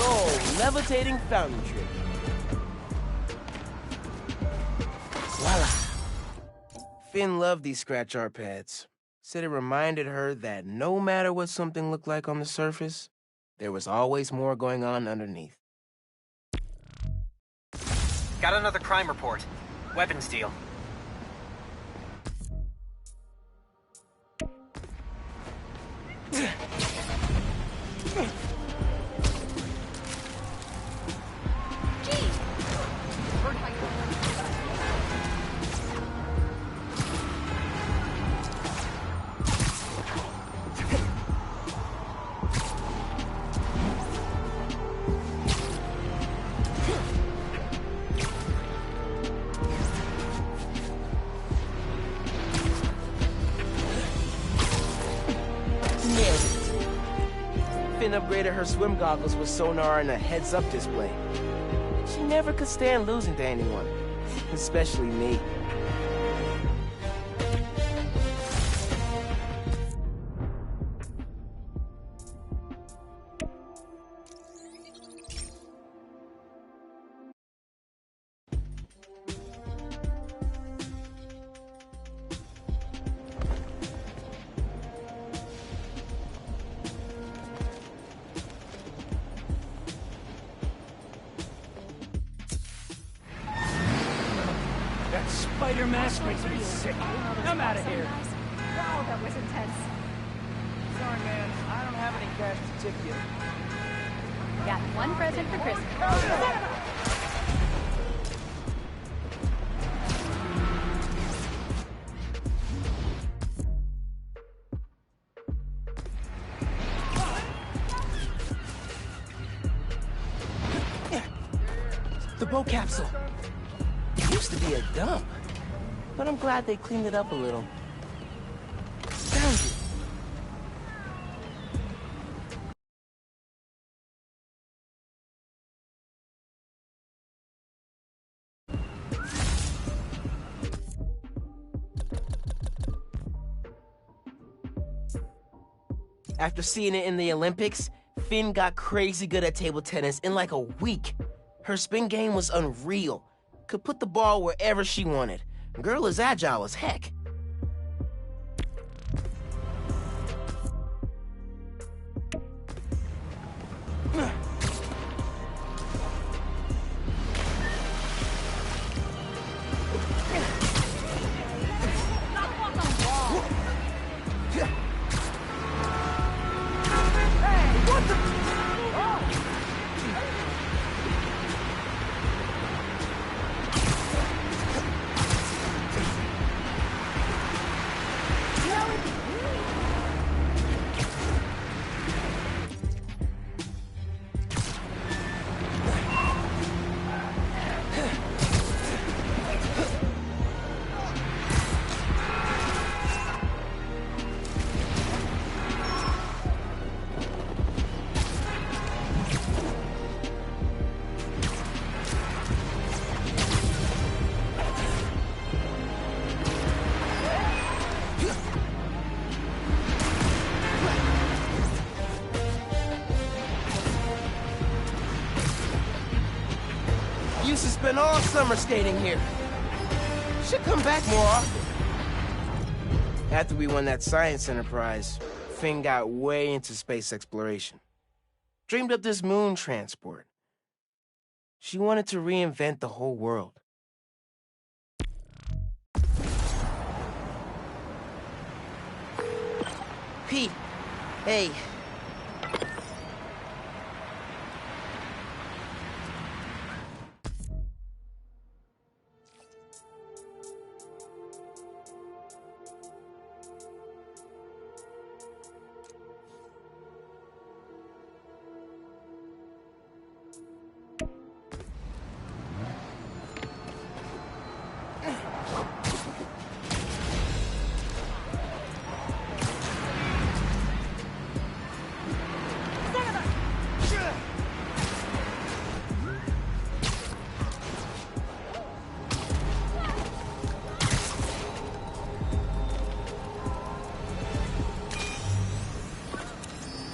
Oh, levitating fountain trick. Voila. Finn loved these scratch art pads. Said it reminded her that no matter what something looked like on the surface, there was always more going on underneath. Got another crime report. Weapons deal. Finn upgraded her swim goggles with sonar and a heads-up display. She never could stand losing to anyone, especially me. That spider mask makes me sick. I'm out of here. Wow, that was intense. Sorry, man. I don't have any cash to tip you. Got one present for Christmas. The boat capsule. It used to be a dump, but I'm glad they cleaned it up a little. Found you. After seeing it in the Olympics, Finn got crazy good at table tennis in like a week. Her spin game was unreal. Could put the ball wherever she wanted. Girl is agile as heck. Used to spend all summer skating here. Should come back more often. After we won that science enterprise, Finn got way into space exploration. Dreamed up this moon transport. She wanted to reinvent the whole world. Pete, hey.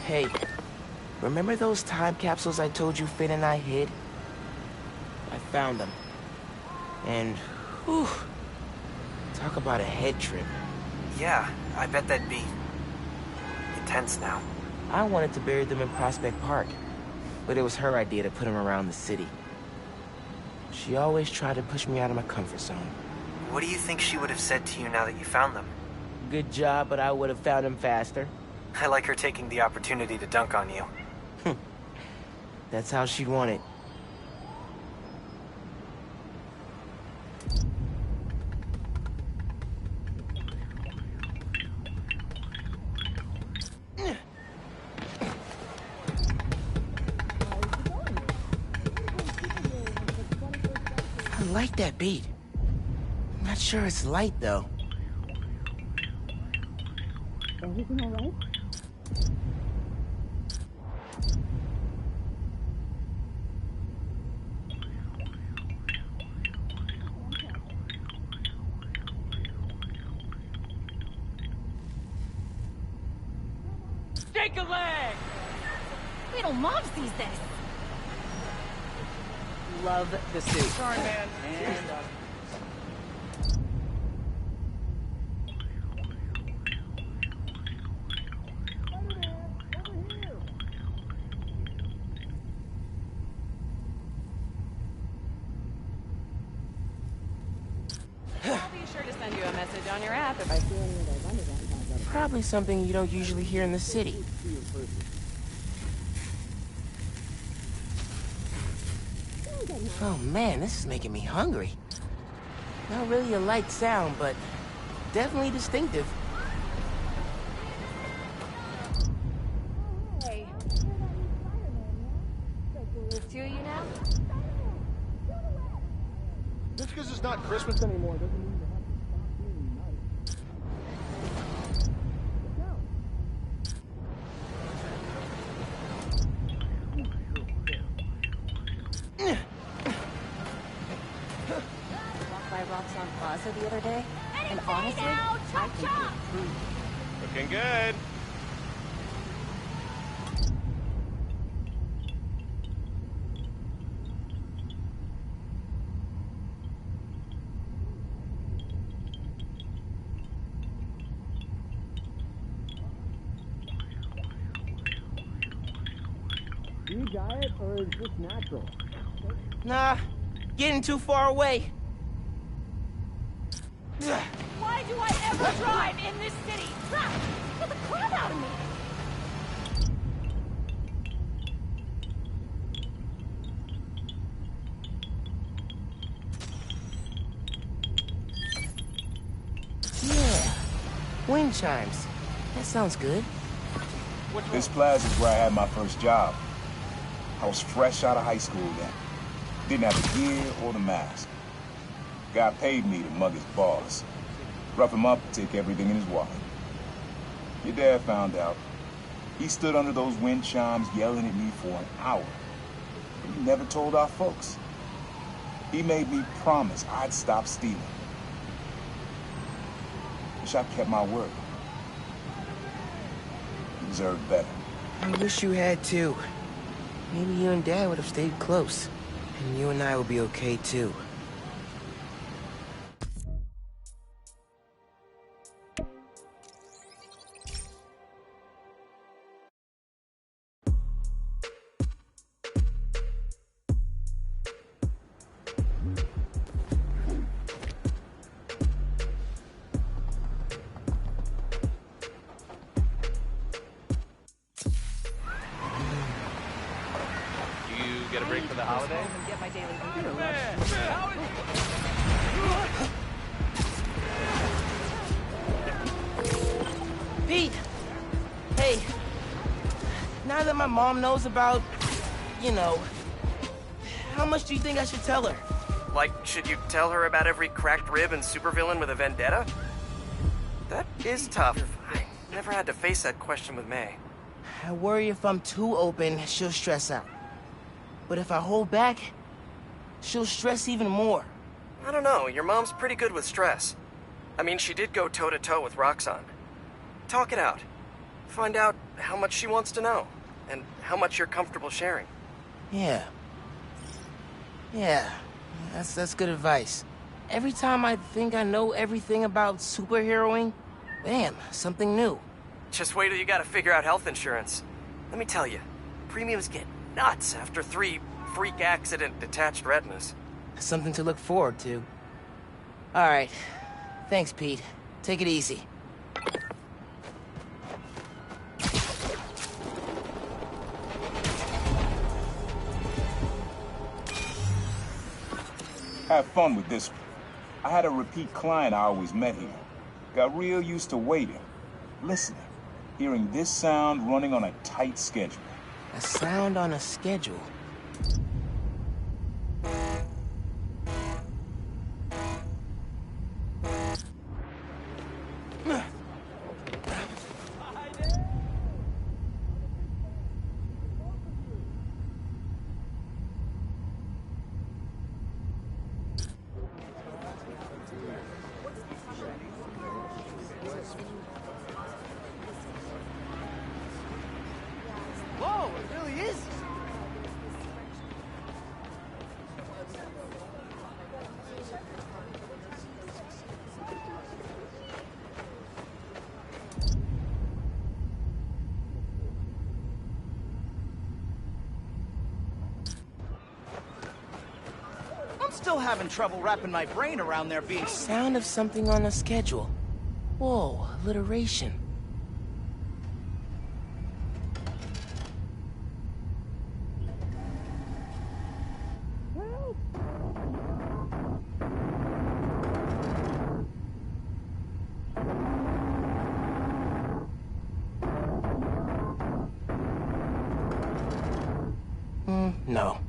Hey, remember those time capsules I told you Finn and I hid? I found them. And, whew, talk about a head trip. Yeah, I bet that'd be intense now. I wanted to bury them in Prospect Park, but it was her idea to put them around the city. She always tried to push me out of my comfort zone. What do you think she would have said to you now that you found them? Good job, but I would have found them faster. I like her taking the opportunity to dunk on you. That's how she'd want it. I like that beat. I'm not sure it's light, though. Everything all right? Shake a leg! We don't mobs these days. Love the suit. Sorry, man. And, I'll be sure to send you a message on your app if I see any of those underground concepts. Probably something you don't usually hear in the city. Oh man, this is making me hungry. Not really a light sound, but definitely distinctive. Hey. So cool. There's two of you now? Christmas anymore doesn't mean you have to stop being nice. Walked by Roxanne Plaza the other day, and honestly, I think you're improved. Looking good. Do you diet, or is this natural? Nah, getting too far away. Why do I ever drive in this city? Get the crap out of me! Yeah, wind chimes. That sounds good. This plaza is where I had my first job. I was fresh out of high school then. Didn't have the gear or the mask. Guy paid me to mug his boss. Rough him up, take everything in his wallet. Your dad found out. He stood under those wind chimes yelling at me for an hour. But he never told our folks. He made me promise I'd stop stealing. Wish I kept my word. You deserve better. I wish you had too. Maybe you and Dad would have stayed close. And you and I would be okay too. Get a break for the holiday? Get my daily Pete! Hey, now that my mom knows about, you know, how much do you think I should tell her? Like, should you tell her about every cracked rib and supervillain with a vendetta? That is tough. I never had to face that question with May. I worry if I'm too open, she'll stress out. But if I hold back, she'll stress even more. I don't know, your mom's pretty good with stress. I mean, she did go toe-to-toe with Roxanne. Talk it out. Find out how much she wants to know, and how much you're comfortable sharing. Yeah. Yeah, that's good advice. Every time I think I know everything about superheroing, bam, something new. Just wait till you gotta figure out health insurance. Let me tell you, premiums get nuts after 3 freak accident detached retinas. Something to look forward to. All right. Thanks, Pete. Take it easy. Have fun with this one. I had a repeat client I always met here. Got real used to waiting, listening, hearing this sound running on a tight schedule. A sound on a schedule. Whoa, it really is. I'm still having trouble wrapping my brain around there being... Sound of something on a schedule. Whoa, alliteration. No.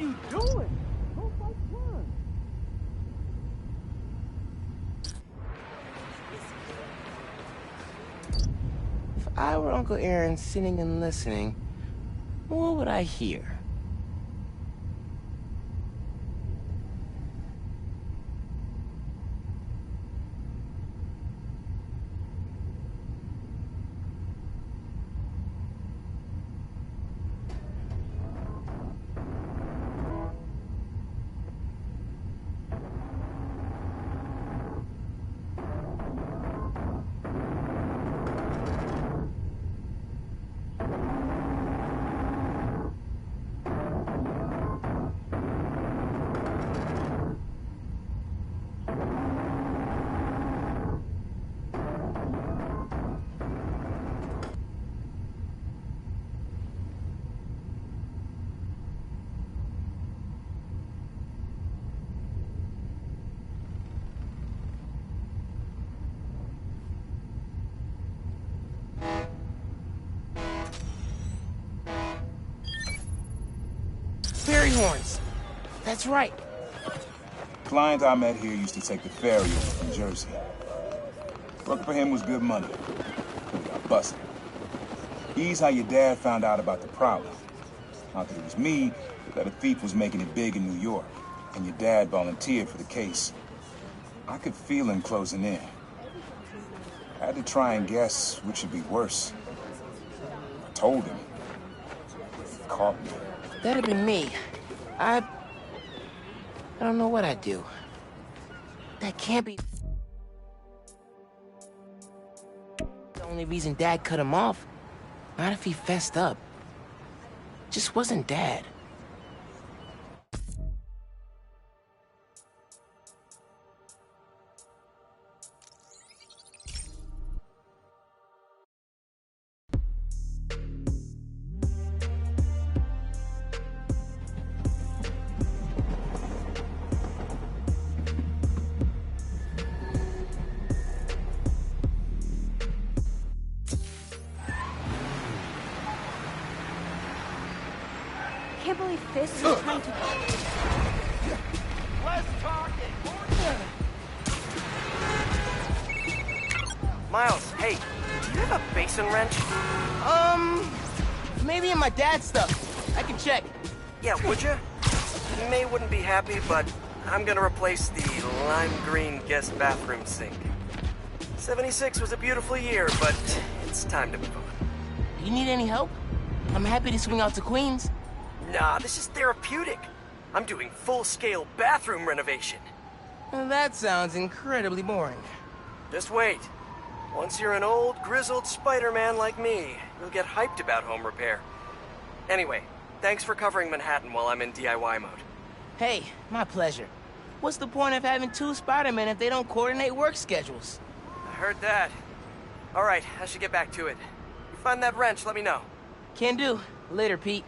you doing? Go fight crime. If I were Uncle Aaron sitting and listening, what would I hear? Fairy horns. That's right. Client I met here used to take the ferry over from Jersey. Working for him was good money. But he got busted. He's how your dad found out about the problem. Not that it was me, but that a thief was making it big in New York. And your dad volunteered for the case. I could feel him closing in. I had to try and guess which should be worse. I told him. He caught me. That'd be me. I don't know what I'd do. That can't be the only reason Dad cut him off. Not if he fessed up. Just wasn't Dad. I can't believe Fist is trying to... Less talking! Miles, hey, do you have a basin wrench? Maybe in my dad's stuff. I can check. Yeah, would you? May wouldn't be happy, but I'm gonna replace the lime green guest bathroom sink. 76 was a beautiful year, but it's time to move on. You need any help? I'm happy to swing out to Queens. Nah, this is therapeutic. I'm doing full-scale bathroom renovation. Well, that sounds incredibly boring. Just wait. Once you're an old, grizzled Spider-Man like me, you'll get hyped about home repair. Anyway, thanks for covering Manhattan while I'm in DIY mode. Hey, my pleasure. What's the point of having two Spider-Men if they don't coordinate work schedules? I heard that. All right, I should get back to it. If you find that wrench, let me know. Can do. Later, Pete.